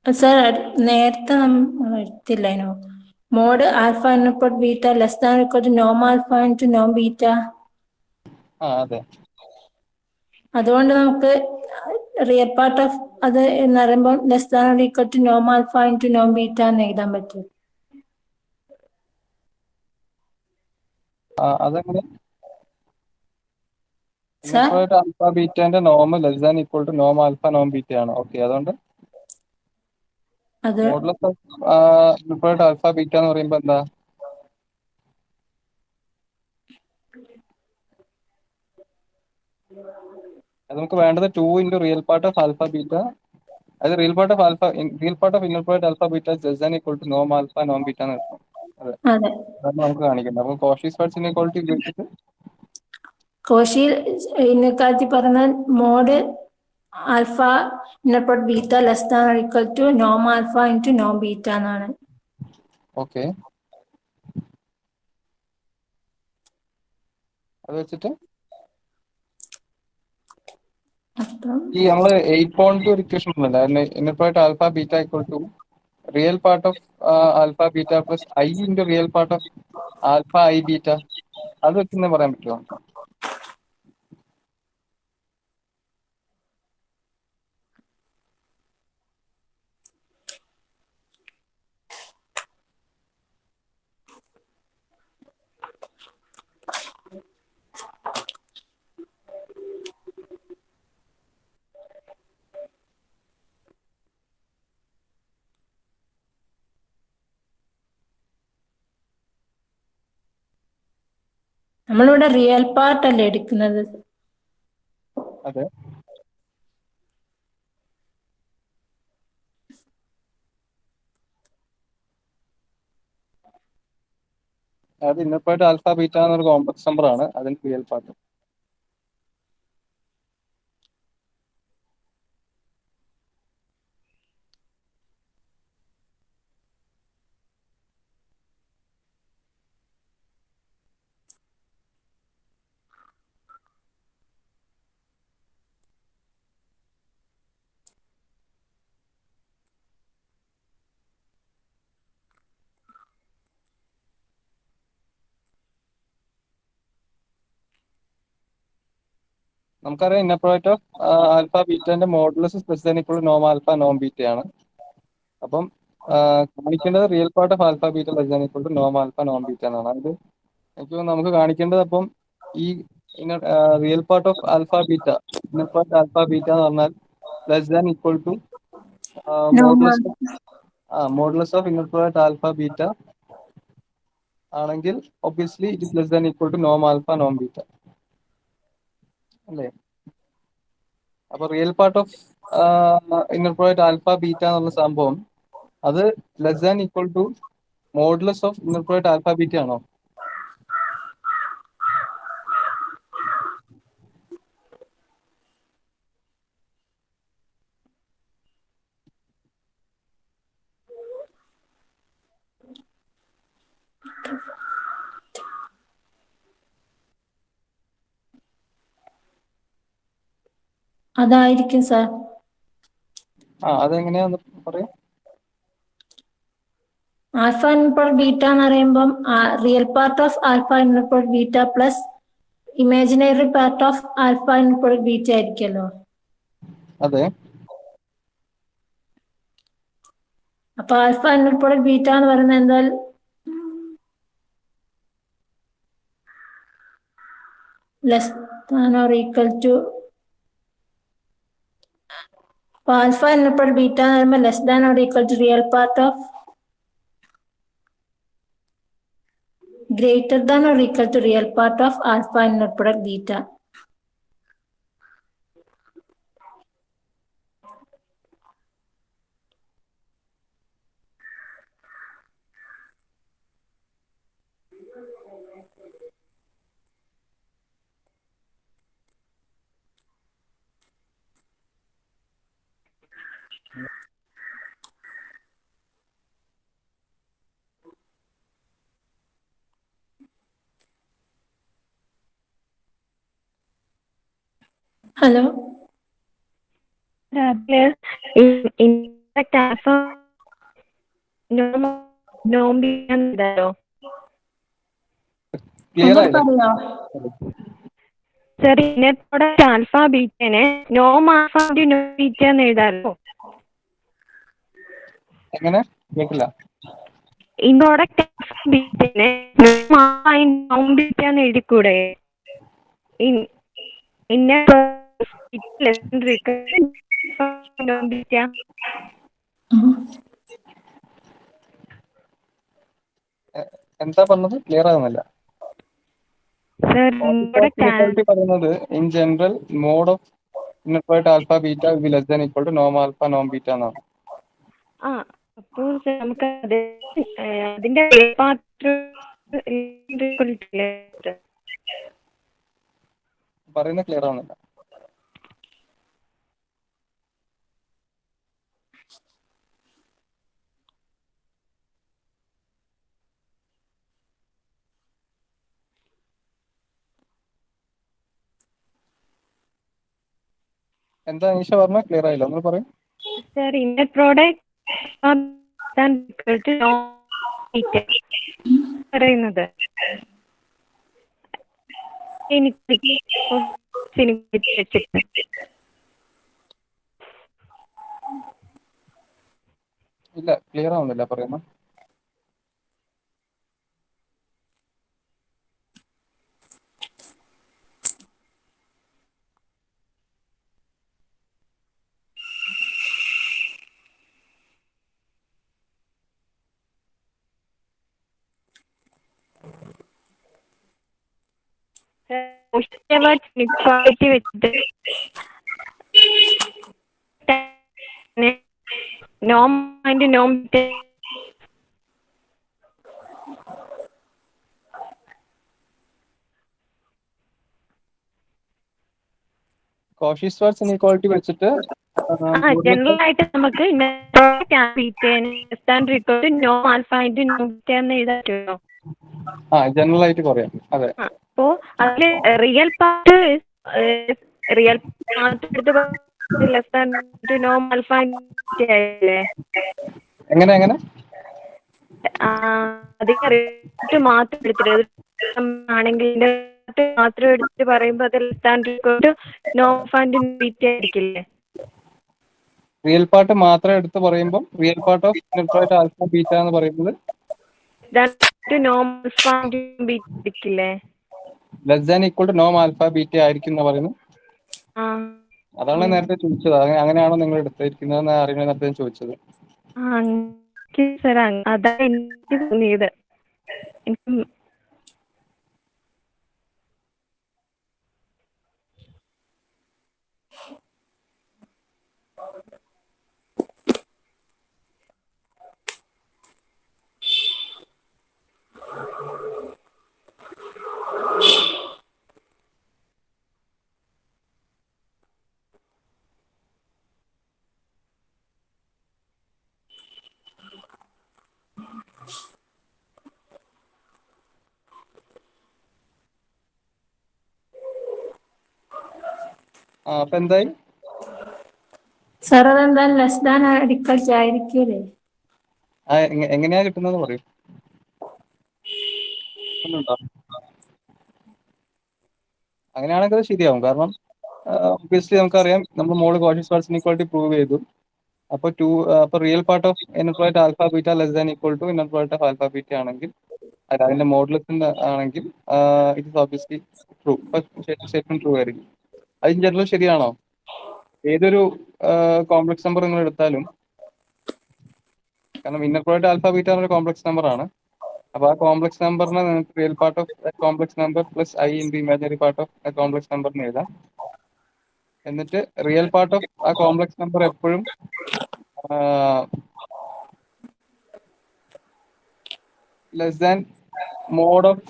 അത് സർ നേരത്തെ നമ്മൾ എടുത്തില്ലായിരുന്നു. Mode alpha inner product beta less than or equal to Noam alpha into നോം ബീറ്റ. അതെ. അതുകൊണ്ട് നമുക്ക് റിയൽ പാർട്ട് ഓഫ് അത് എന്ന് പറയുമ്പോൾ less than or equal to Noam alpha into നോം ബീറ്റ എന്ന് എഴുതാൻ പറ്റും. അതെങ്ങനെ inner sir product alpha ബീറ്റന്റെ Noam less than equal to നോം ആൽഫ നോം ബീറ്റ ആണ്. ഓക്കെ, അതുകൊണ്ട് അത് modulus of inner product alpha beta എന്ന് പറയുമ്പോൾ എന്താ? അത് നമുക്ക് വേണ്ടത് 2 into real part of alpha beta, അത് real part of inner product alpha beta less than equal to നോം ആൽഫ നോം ബീറ്റ എന്ന് കിട്ടും. അതെ, അതെ. അതാണ് നമുക്ക് കാണിക്കുന്നത്. അപ്പോൾ കോഷി സ്ക്വയർ ഇനീക്വാളിറ്റി ഉപയോഗിച്ചിട്ട് കോശി ഇന്നെക്കാലത്ത് പറഞ്ഞ mode alpha inner product beta less than or equal to Noam alpha into നോം ബീറ്റ എന്നാണ്. ഓക്കെ, അത് വെച്ചിട്ട് അപ്പം ഈ നമ്മള് 8.2 ഒരു ഇക്വേഷൻ ഉണ്ടല്ലോ, inner product alpha beta equal to real part of alpha beta plus I into real part of alpha I beta, അത് വെച്ചെന്ന് പറയാൻ പറ്റുമോ? നമ്മളിവിടെ റിയൽ പാർട്ട് അല്ലേ എടുക്കുന്നത്. അതെ, അത് ഇന്നർ പ്രൊഡക്റ്റ് ആൽഫ ബീറ്റ എന്നൊരു കോംപ്ലക്സ് നമ്പർ ആണ്, അതിന് റിയൽ പാർട്ട്. നമുക്കറിയാം inner product of alpha ബീറ്റന്റെ modulus less than equal to നോം ആൽഫ നോം ബീറ്റയാണ്. അപ്പം കാണിക്കേണ്ടത് real part of alpha beta less than equal to നോം ആൽഫ നോം ബീറ്റ എന്നാണ്. അത് എനിക്ക് നമുക്ക് കാണിക്കേണ്ടത് അപ്പം ഈ real part of alpha beta inner product alpha beta എന്ന് പറഞ്ഞാൽ less than equal to modulus of inner product alpha beta ആണെങ്കിൽ obviously it is less than equal to നോം ആൽഫ നോം ബീറ്റ അല്ലേ? അപ്പൊ real part of inner product alpha beta എന്നുള്ള സംഭവം അത് less than equal to modulus of inner product alpha beta ആണോ? അതായിരിക്കും sir. അതെങ്ങനെയാന്ന് പറയാം. ആൽഫ ഇൻപുൾ ബീറ്റ എന്ന് പറയുമ്പം റിയൽ പാർട്ട് ഓഫ് ആൽഫ ഇൻപുൾ beta plus imaginary part of alpha ഇൻപുൾ ബീറ്റ ആയിരിക്കുമല്ലോ. അതെ. അപ്പൊ ആൽഫ ഇൻപുൾ ബീറ്റ എന്ന് പറയുന്നത് എന്താ less than or equal to alpha ഇൻപുൾ ബീറ്റ എന്ന് പറയുമ്പോൾ less than or equal to real part of greater than or equal to real part of alpha inner product beta. Hello. Indirect alpha Noam beta clear ആയില്ല. Sir inner product alpha ബീറ്റനെ നോം alpha നോം beta എന്ന് എഴുതാമല്ലോ. എങ്ങനെ കേട്ടില്ല. Inner product alpha ബീറ്റനെ നോം beta എന്ന് എഴുതിക്കൂടെ? Inner നോം beta. എന്താ പറഞ്ഞത്? Clear ആകുന്നില്ല. പറയുന്നത് in general mode of inner product alpha beta will be less than equal to നോം ആൽഫ നോം ബീറ്റ എന്നാണ്. അപ്പോൾ നമുക്ക് അതിന്റെ പറയുന്നത് ക്ലിയർ ആവുന്നില്ല. എന്താ ഈശ പറഞ്ഞ? ക്ലിയർ ആയില്ല, ഒന്ന് പറയും. സർ ഇന്നർ പ്രോഡക്റ്റ് പറയുന്നത് ഇല്ല, ക്ലിയർ ആവുന്നില്ല പറയുന്ന. ഇക്വാലിറ്റി വെച്ചിട്ട് നോം ആൻഡ് നോം കോഷി സ്വാർട്സ് ഇനീക്വാളിറ്റി വെച്ചിട്ട് ജനറൽ ആയിട്ട് നമുക്ക് no alpha into no beta എന്ന് എഴുതാറ്റുള്ളൂ. ജനറൽ ആയിട്ട് പറയാം. അതെ. അപ്പോ അതില് റിയൽ പാർട്ട് എടുത്ത് ലെസ് ദാൻ നോ ആൽഫ അല്ലേ? എങ്ങനെ അതിന് മാത്രം എടുത്തിട്ട് ആണെങ്കിൽ പാർട്ട് മാത്രം എടുത്ത് പറയുമ്പോൾ അത് less than equal to normal and beta ആയിരിക്കില്ലേ? റിയൽ പാർട്ട് മാത്രം എടുത്ത് പറയുമ്പോൾ real part of inner product alpha beta എന്ന് പറയുന്നത് നോർമൽ ആൻഡ് ബീറ്റ ആയിരിക്കില്ലേ? ലെസ് ദാൻ ഈക്വൽ ടു നോം ആൽഫ ബീറ്റ ആയിരിക്കും എന്ന് പറയുന്നത്. ആ അതാണ് നേരത്തെ ചോദിച്ചത്. അങ്ങനെയാണോ നിങ്ങൾ എടുത്തിരിക്കുന്നതെന്ന് അറിയണ നേരത്തെ ഞാൻ ചോദിച്ചത്. സാർ അതാണ് എനിക്ക് തോന്നിയത്. എനിക്ക് അപ്പൊ എന്തായി? സാർ അതെന്താ ലെസ് ദാൻ അഡിക്കൽറ്റ് ആയിരിക്കൂലേ? എങ്ങനെയാ കിട്ടുന്നത് പറയും. അങ്ങനെയാണെങ്കിൽ അത് ശരിയാവും. കാരണം ഒബ്വിയസ്ലി നമുക്കറിയാം, നമ്മൾ മോള് കോഷി സ്ക്വയർ ഇനീക്വാളിറ്റി പ്രൂവ് ചെയ്തു. അപ്പൊ real part of inner product alpha beta less than equal to inner product of alpha beta ആണെങ്കിൽ, അതിന്റെ മോഡലത്തിന്റെ ആണെങ്കിൽ it is obviously true. Statement true ആയിരിക്കും. അത് ജനറൽ ശരിയാണോ? ഏതൊരു കോംപ്ലക്സ് നമ്പർ നിങ്ങൾ എടുത്താലും, കാരണം ഇന്നർ പ്രോഡക്റ്റ് ആൽഫ ബീറ്റ ഒരു കോംപ്ലക്സ് നമ്പർ ആണ്. അപ്പൊ ആ കോംപ്ലക്സ് നമ്പറിനെ നിങ്ങൾക്ക് real part of complex number plus i in the imaginary part of complex നമ്പറിന് എഴുതാം. എന്നിട്ട് റിയൽ പാർട്ട് ഓഫ് ആ കോംപ്ലക്സ് നമ്പർ എപ്പോഴും ലെസ് ദാൻ മോഡ് ഓഫ്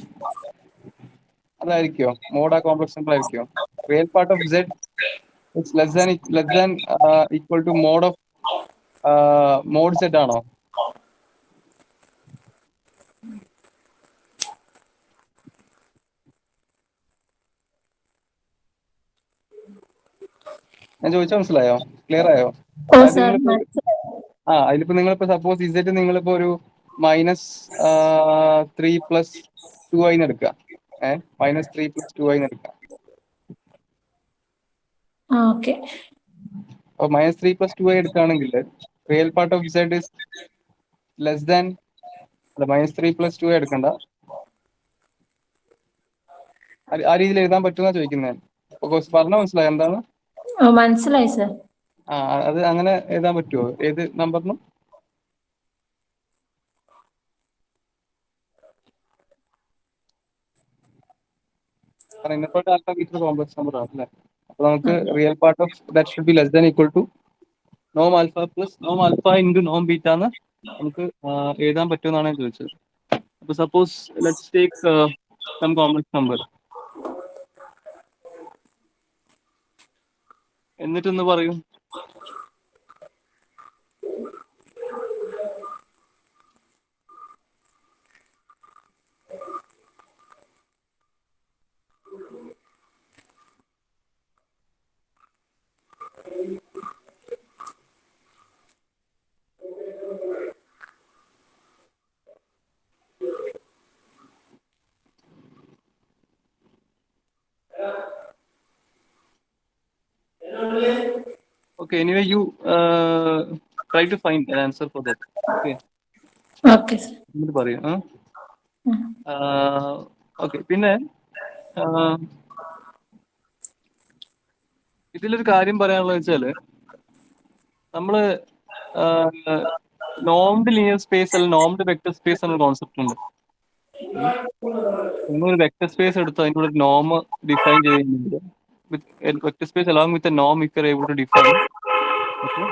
അതായിരിക്കോ? മോഡ് ആ കോംപ്ലക്സ് നമ്പർ ആയിരിക്കോ? Real part of Z it's less than equal to mod of mod Z ആണോ? ഞാൻ ചോദിച്ചാൽ മനസ്സിലായോ? ക്ലിയർ ആയോ? ഓ അതായത് സാർ, നിങ്ങളിപ്പോ ഇതിലിപ്പോ നിങ്ങളിപ്പോ സപ്പോസ് ഇസെറ്റ് നിങ്ങളിപ്പോ ഒരു -3 + 2i എടുക്കുക. -3 + 2i എടുക്കുക. ഓക്കെ. അപ്പൊ -3 + 2i എടുക്കുകയാണെങ്കിൽ റിയൽ പാർട്ട് ഓഫ് ഇസെറ്റ് ഇസ് ലെസ് ദാൻ -3 + 2i എടുക്കണ്ട. ആ രീതിയിൽ എഴുതാൻ പറ്റുന്ന ചോദിക്കുന്നത്. പറഞ്ഞ മനസ്സിലായോ എന്താണ്? മനസ്സിലായി സാർ. അത് അങ്ങനെ എഴുതാൻ പറ്റുമോ ഏത് നമ്പറിനും? കാരണം inner product alpha beta complex number ആണ് അല്ലേ? അപ്പൊ നമുക്ക് real part of that should be less than equal to നോം ആൽഫ പ്ലസ് നോം ആൽഫ ഇൻറ്റു നോം ബീറ്റ എന്ന് നമുക്ക് എഴുതാൻ പറ്റുമെന്നാണ് ഞാൻ ചോദിച്ചത്. അപ്പൊ suppose let's take some complex number, എന്നിട്ടൊന്ന് പറയൂ. Okay, anyway, you try to find an answer for that. Okay. Okay sir. എന്നിട്ട് പറയൂ. ഓക്കെ. പിന്നെ ഇതിലൊരു കാര്യം പറയാനുള്ളത് വെച്ചാല്, നമ്മള് നോംഡ് ലീനിയർ സ്പേസ് അല്ലെങ്കിൽ നോംഡ് വെക്ടർ സ്പേസ് എന്നൊരു കോൺസെപ്റ്റ് ഉണ്ട്. നിങ്ങളൊരു വെക്ടർ സ്പേസ് എടുത്ത് അതിൻ്റെ ഒരു നോം ഡിഫൈൻ ചെയ്യുന്നുണ്ട്. Vector space along with the norm if you're able to define, okay,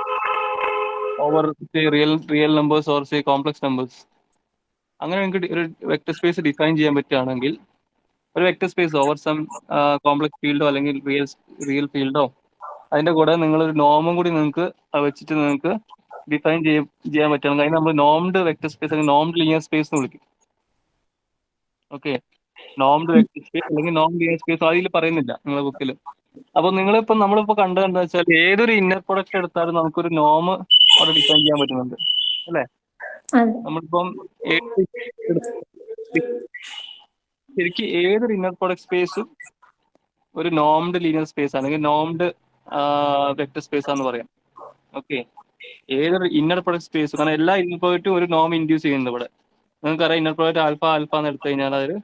over say real numbers or say complex numbers. അങ്ങനെ നിങ്ങൾക്ക് ഒരു വെക്ടർ സ്പേസ് ഡിഫൈൻ ചെയ്യാൻ പറ്റുകയാണെങ്കിൽ, ഒരു vector space over some complex ഫീൽഡോ അല്ലെങ്കിൽ റിയൽ ഫീൽഡോ, അതിന്റെ കൂടെ നിങ്ങളൊരു നോമും കൂടി നിങ്ങൾക്ക് വെച്ചിട്ട് നിങ്ങൾക്ക് ഡിഫൈൻ ചെയ്യാൻ പറ്റുകയാണെങ്കിൽ അതിന് നമ്മൾ നോംഡ് വെക്ടർ സ്പേസ് അല്ലെങ്കിൽ നോംഡ് ലീനിയർ സ്പേസ് എന്ന് വിളിക്കും. ഓക്കെ, നോംഡ് വെക്ടർ സ്പേസ് അല്ലെങ്കിൽ നോം ലീനിയർ സ്പേസ് അതിൽ പറയുന്നില്ല നിങ്ങളുടെ ബുക്കിൽ. അപ്പൊ നമ്മളിപ്പോ കണ്ടത് എന്താ വെച്ചാൽ, ഏതൊരു ഇന്നർ പ്രൊഡക്റ്റ് എടുത്താലും നമുക്കൊരു നോം അവിടെ ഡിഫൈൻ ചെയ്യാൻ പറ്റുന്നുണ്ട് അല്ലേ? നമ്മളിപ്പം ശരിക്കും ഏതൊരു ഇന്നർ പ്രോഡക്റ്റ് സ്പേസും ഒരു നോംഡ് ലീനിയർ സ്പേസ് അല്ലെങ്കിൽ നോംഡ് വെക്ടർ സ്പേസ് ആണെന്ന് പറയാം. ഓക്കെ, ഏതൊരു ഇന്നർ പ്രോഡക്റ്റ് സ്പേസ്, കാരണം എല്ലാ ഇന്നർ പ്രോഡക്റ്റും ഒരു നോം ഇൻഡ്യൂസ് ചെയ്യുന്നുണ്ട് ഇവിടെ. നിങ്ങൾക്കറിയാം ഇന്നർ പ്രോഡക്റ്റ് ആൽഫ ആൽഫ എന്ന് എടുത്തു കഴിഞ്ഞാൽ അതൊരു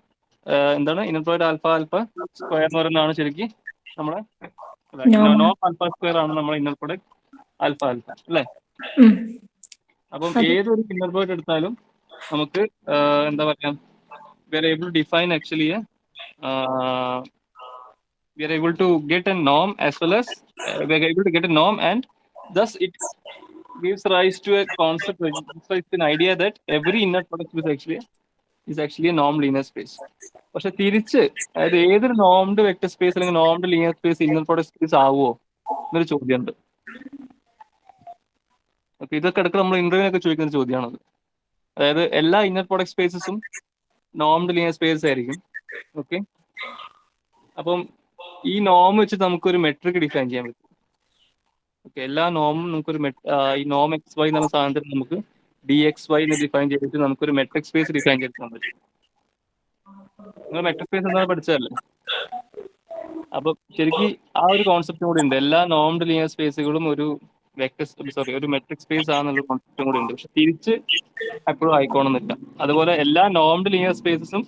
എന്താണ് inner product alpha alpha square എന്ന് പറയുന്നതാണ് ശരിക്കും നമ്മുടെ നോം ആൽഫ സ്ക്വയർ ആണ് നമ്മുടെ ഇന്നർ പ്രോഡക്റ്റ് ആൽഫ ആൽഫ അല്ലേ. അപ്പം ഏതൊരു ഇന്നർ പ്രോഡക്റ്റ് എടുത്താലും നമുക്ക് എന്താ പറയാ, we are able to define actually we are able to get a norm as well as we are able to get a norm, and thus it gives rise to a concept, so it's an idea that every inner product is actually a norm linear space. പക്ഷെ തിരിച്ച് അതായത് ഏതൊരു normed vector space അല്ലെങ്കിൽ normed linear space inner product space ആവുമോ എന്നൊരു ചോദ്യമുണ്ട്. Okay, ഇതൊക്കെ ഇടയ്ക്ക് നമ്മൾ ഇന്റർവ്യൂവിനൊക്കെ ചോദിക്കുന്ന ചോദ്യമാണത്. അതായത് എല്ലാ ഇന്നർ പ്രോഡക്റ്റ് സ്പേസസും നോംഡ് ലീനിയർ സ്പേസ് ആയിരിക്കും. ഓക്കെ, അപ്പം ഈ നോം വെച്ച് നമുക്കൊരു മെട്രിക് ഡിഫൈൻ ചെയ്യാൻ പറ്റും. ഓക്കെ, എല്ലാ നോമും നമുക്കൊരു ഈ നോം എക്സ് വൈ എന്നുള്ള സാധനത്തിൽ നമുക്ക് ഡി എക്സ് വൈ എന്ന് ഡിഫൈൻ ചെയ്തിട്ട് നമുക്കൊരു മെട്രിക് സ്പേസ് ഡിഫൈൻ ചെയ്തെടുക്കാൻ പറ്റും. നിങ്ങൾ മെട്രിക് സ്പേസ് എന്താണ് പഠിച്ചതല്ലേ? അപ്പൊ ശരിക്കും ആ ഒരു കോൺസെപ്റ്റും കൂടി ഉണ്ട്. എല്ലാ നോംഡ് ലീനിയർ സ്പേസുകളും ഒരു ഒരു മെട്രിക് സ്പേസ് ആണെന്നുള്ള കോൺസെപ്റ്റും കൂടി ഉണ്ട്. പക്ഷെ തിരിച്ച് എപ്പോഴും ആയിക്കോണമെന്നില്ല. അതുപോലെ എല്ലാ നോംഡ് ലീനിയർ സ്പേസസും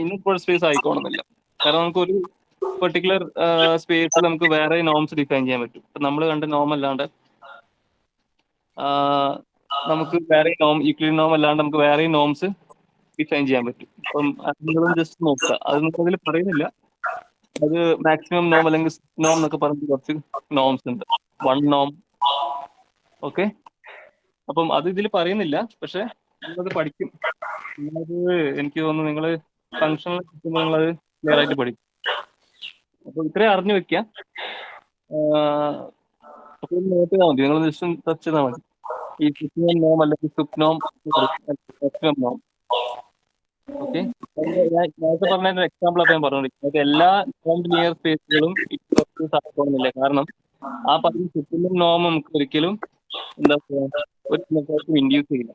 ഇന്നർ പ്രോഡക്റ്റ് സ്പേസ് ആയിക്കോണമെന്നില്ല. കാരണം നമുക്ക് ഒരു പെർട്ടിക്കുലർ സ്പേസിൽ നമുക്ക് വേറെ നോംസ് ഡിഫൈൻ ചെയ്യാൻ പറ്റും. ഇപ്പൊ നമ്മൾ കണ്ട നോം അല്ലാണ്ട് നമുക്ക് വേറെ നോം, യൂക്ലിഡ് നോം അല്ലാണ്ട് നമുക്ക് വേറെ നോംസ് ഡിഫൈൻ ചെയ്യാൻ പറ്റും. അപ്പം നിങ്ങളും ജസ്റ്റ് നോക്കുക. അത് നമുക്ക് അതിൽ പറയുന്നില്ല. അത് മാക്സിമം നോം അല്ലെങ്കിൽ നോം എന്നൊക്കെ പറഞ്ഞ് കുറച്ച് നോംസ് ഉണ്ട്. 1 നോം. ഓക്കെ, അപ്പം അത് ഇതിൽ പറയുന്നില്ല, പക്ഷെ നിങ്ങളത് പഠിക്കും. നിങ്ങളത് എനിക്ക് തോന്നുന്നു നിങ്ങൾ ഫങ്ഷണൽ കിട്ടുമ്പോൾ നിങ്ങളത് ക്ലിയർ ആയിട്ട് പഠിക്കും. അപ്പൊ ഇത്രയും അറിഞ്ഞു വെക്കുക. അപ്പൊ നോട്ട് ചെയ്താൽ മതി, നിങ്ങൾ ജസ്റ്റ് ടച്ച് ചെയ്താൽ മതി. ഈ സിഗ്നൽ നോം അല്ലെങ്കിൽ സുപ്നോം നോം. ഓക്കെ, ഞാൻ നേരത്തെ പറഞ്ഞ എക്സാമ്പിൾ അപ്പം ഞാൻ പറഞ്ഞോണ്ടിരിക്കുന്നത് എല്ലാ നോം ലീനിയർ സ്പേസുകളും ആയിക്കോളുന്നില്ല. കാരണം ആ പറഞ്ഞ സിഗ്നൽ നോം നമുക്ക് ഒരിക്കലും എന്താ പറയുക ഒരു ഇൻഡ്യൂസ് ചെയ്യില്ല.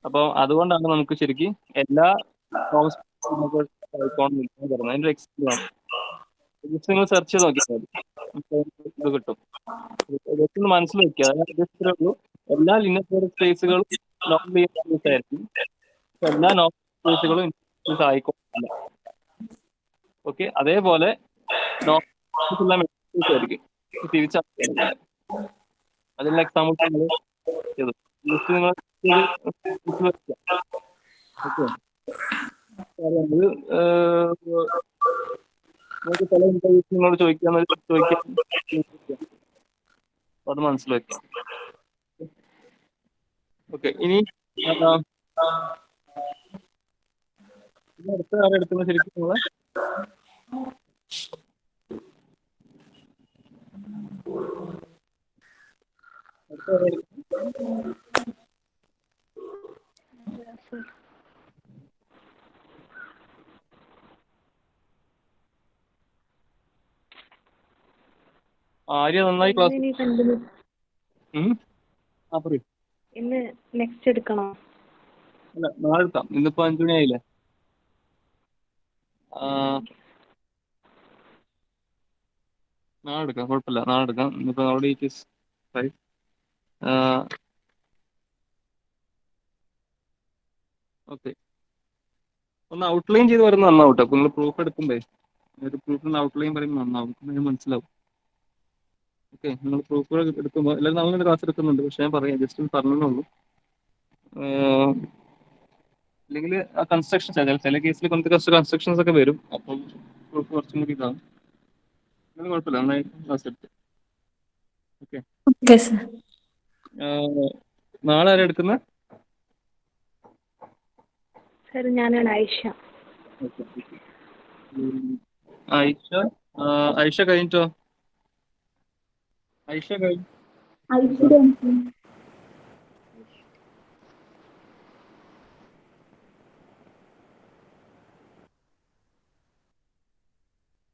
അപ്പോൾ അതുകൊണ്ടാണ് നമുക്ക് ശരിക്കും എല്ലാ നോം ആയിക്കോളുന്നില്ല പറഞ്ഞത്. അതിന്റെ എക്സാമ്പിൾ ആണ്. ജസ്റ്റ് നിങ്ങൾ സെർച്ച് ചെയ്ത് നോക്കിയാൽ മതി, ഇത് കിട്ടും. ജസ്റ്റ് ഒന്ന് മനസ്സിൽ വെക്കുക. അതായത് ഉള്ളൂ, എല്ലാ ലിനിയർ പ്രോഡക്റ്റ് സ്പേസുകളും നോൺ ലീനിയർ സ്പേസ് ആയിരിക്കും. എല്ലാ നോൺ സ്പേസുകളും സ്പേസ് ആയിക്കോട്ടില്ല. ഓക്കെ, അതേപോലെ നോൺ സ്പേസ് ആയിരിക്കും തിരിച്ചറിയാൻ. അതിനുള്ള എക്സാമ്പിൾ നിങ്ങൾ ചെയ്തു. ജസ്റ്റ് നിങ്ങൾ ഓക്കെ, നിങ്ങൾക്ക് പല ഇന്റർവ്യൂസ് നിങ്ങളോട് ചോദിക്കാൻ അത് മനസ്സിലാക്കാം. ഓക്കെ, ഇനി അടുത്ത കാര്യം എടുക്കുന്ന ശരിക്കും നിങ്ങളെ ആര്യ നന്നായി ക്ലാസ് പറയൂ. ഇന്ന് നെക്സ്റ്റ് എടുക്കണോ? അല്ല, നാളെ എടുക്കാം. ഇന്നിപ്പോ 5 മണിയായില്ലേ. നാളെ എടുക്കാം, കുഴപ്പമില്ല. നാളെ എടുക്കാം. ഇന്നിപ്പോ അവിടെ ഓക്കെ, ഒന്ന് ഔട്ട്ലൈൻ ചെയ്ത് വരുന്ന നന്നാവും കേട്ടോ. നിങ്ങൾ പ്രൂഫ് എടുക്കുമ്പോ ഒരു പ്രൂഫിന് ഔട്ട്ലൈൻ പറയുമ്പോൾ നന്നാവും, മനസ്സിലാവും. ഓക്കെ, നിങ്ങൾ പ്രൂഫുകൾ എടുക്കുമ്പോൾ എല്ലാവരും നമ്മളിങ്ങനെ ക്ലാസ് എടുക്കുന്നുണ്ട്. പക്ഷെ ഞാൻ പറയാം, ജസ്റ്റ് ഒന്ന് പറഞ്ഞുള്ളൂ. അല്ലെങ്കിൽ ആ കൺസ്ട്രക്ഷൻസ് ചില കേസിൽ കുറച്ച് കൺസ്ട്രക്ഷൻസ് ഒക്കെ വരും. അപ്പം പ്രൂഫ് കുറച്ചും കൂടി ഇതാവും. അങ്ങനെ കുഴപ്പമില്ല, നന്നായി ക്ലാസ് എടുത്ത്. ഓക്കെ, നാളെ ആരാ എടുക്കുന്നത്? സർ, ഞാനാണ് ഐഷ. ഐഷ കഴിഞ്ഞോ? ഐഷ കഴിഞ്ഞു.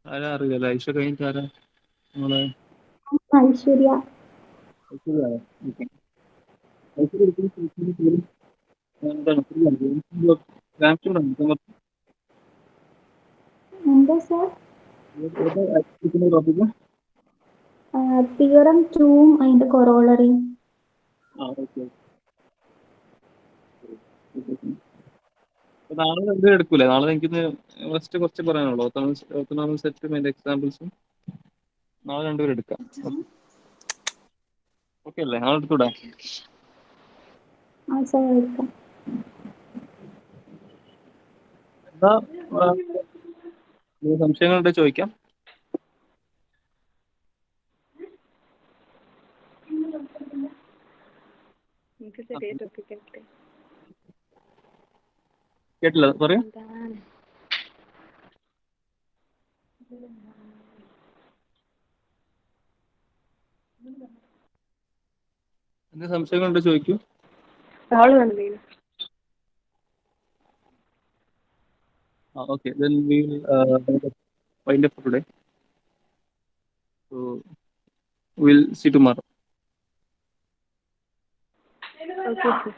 ആരാ അറിയില്ല. ഐഷ കഴിഞ്ഞിട്ട് ആരാ നമ്മളെ ഐശ്വര്യ. എന്താണ് ടോപ്പിക്? തിയറം 2 അതിന്റെ കൊറോളറി. നാളെ രണ്ടും എടുക്കൂലേ? നാളെ എനിക്ക് ഫസ്റ്റ് കുറച്ച് പറയാനുള്ളൂ. ഓട്ടോണമസ് സെറ്റും അതിന്റെ എക്സാമ്പിൾസും നാളെ രണ്ടുപേരും എടുക്കാം. ഓക്കെ അല്ലേ? നാളെ എടുത്തൂടെ? സാർ എടുക്കാം. എന്താ സംശയങ്ങളുണ്ട് ചോദിക്കാം. കേട്ടില്ല, പറയൂ. എന്താ സംശയങ്ങളുണ്ട് ചോദിക്കൂ. Okay, then we will wind up for today. So we'll see tomorrow. Okay, sir.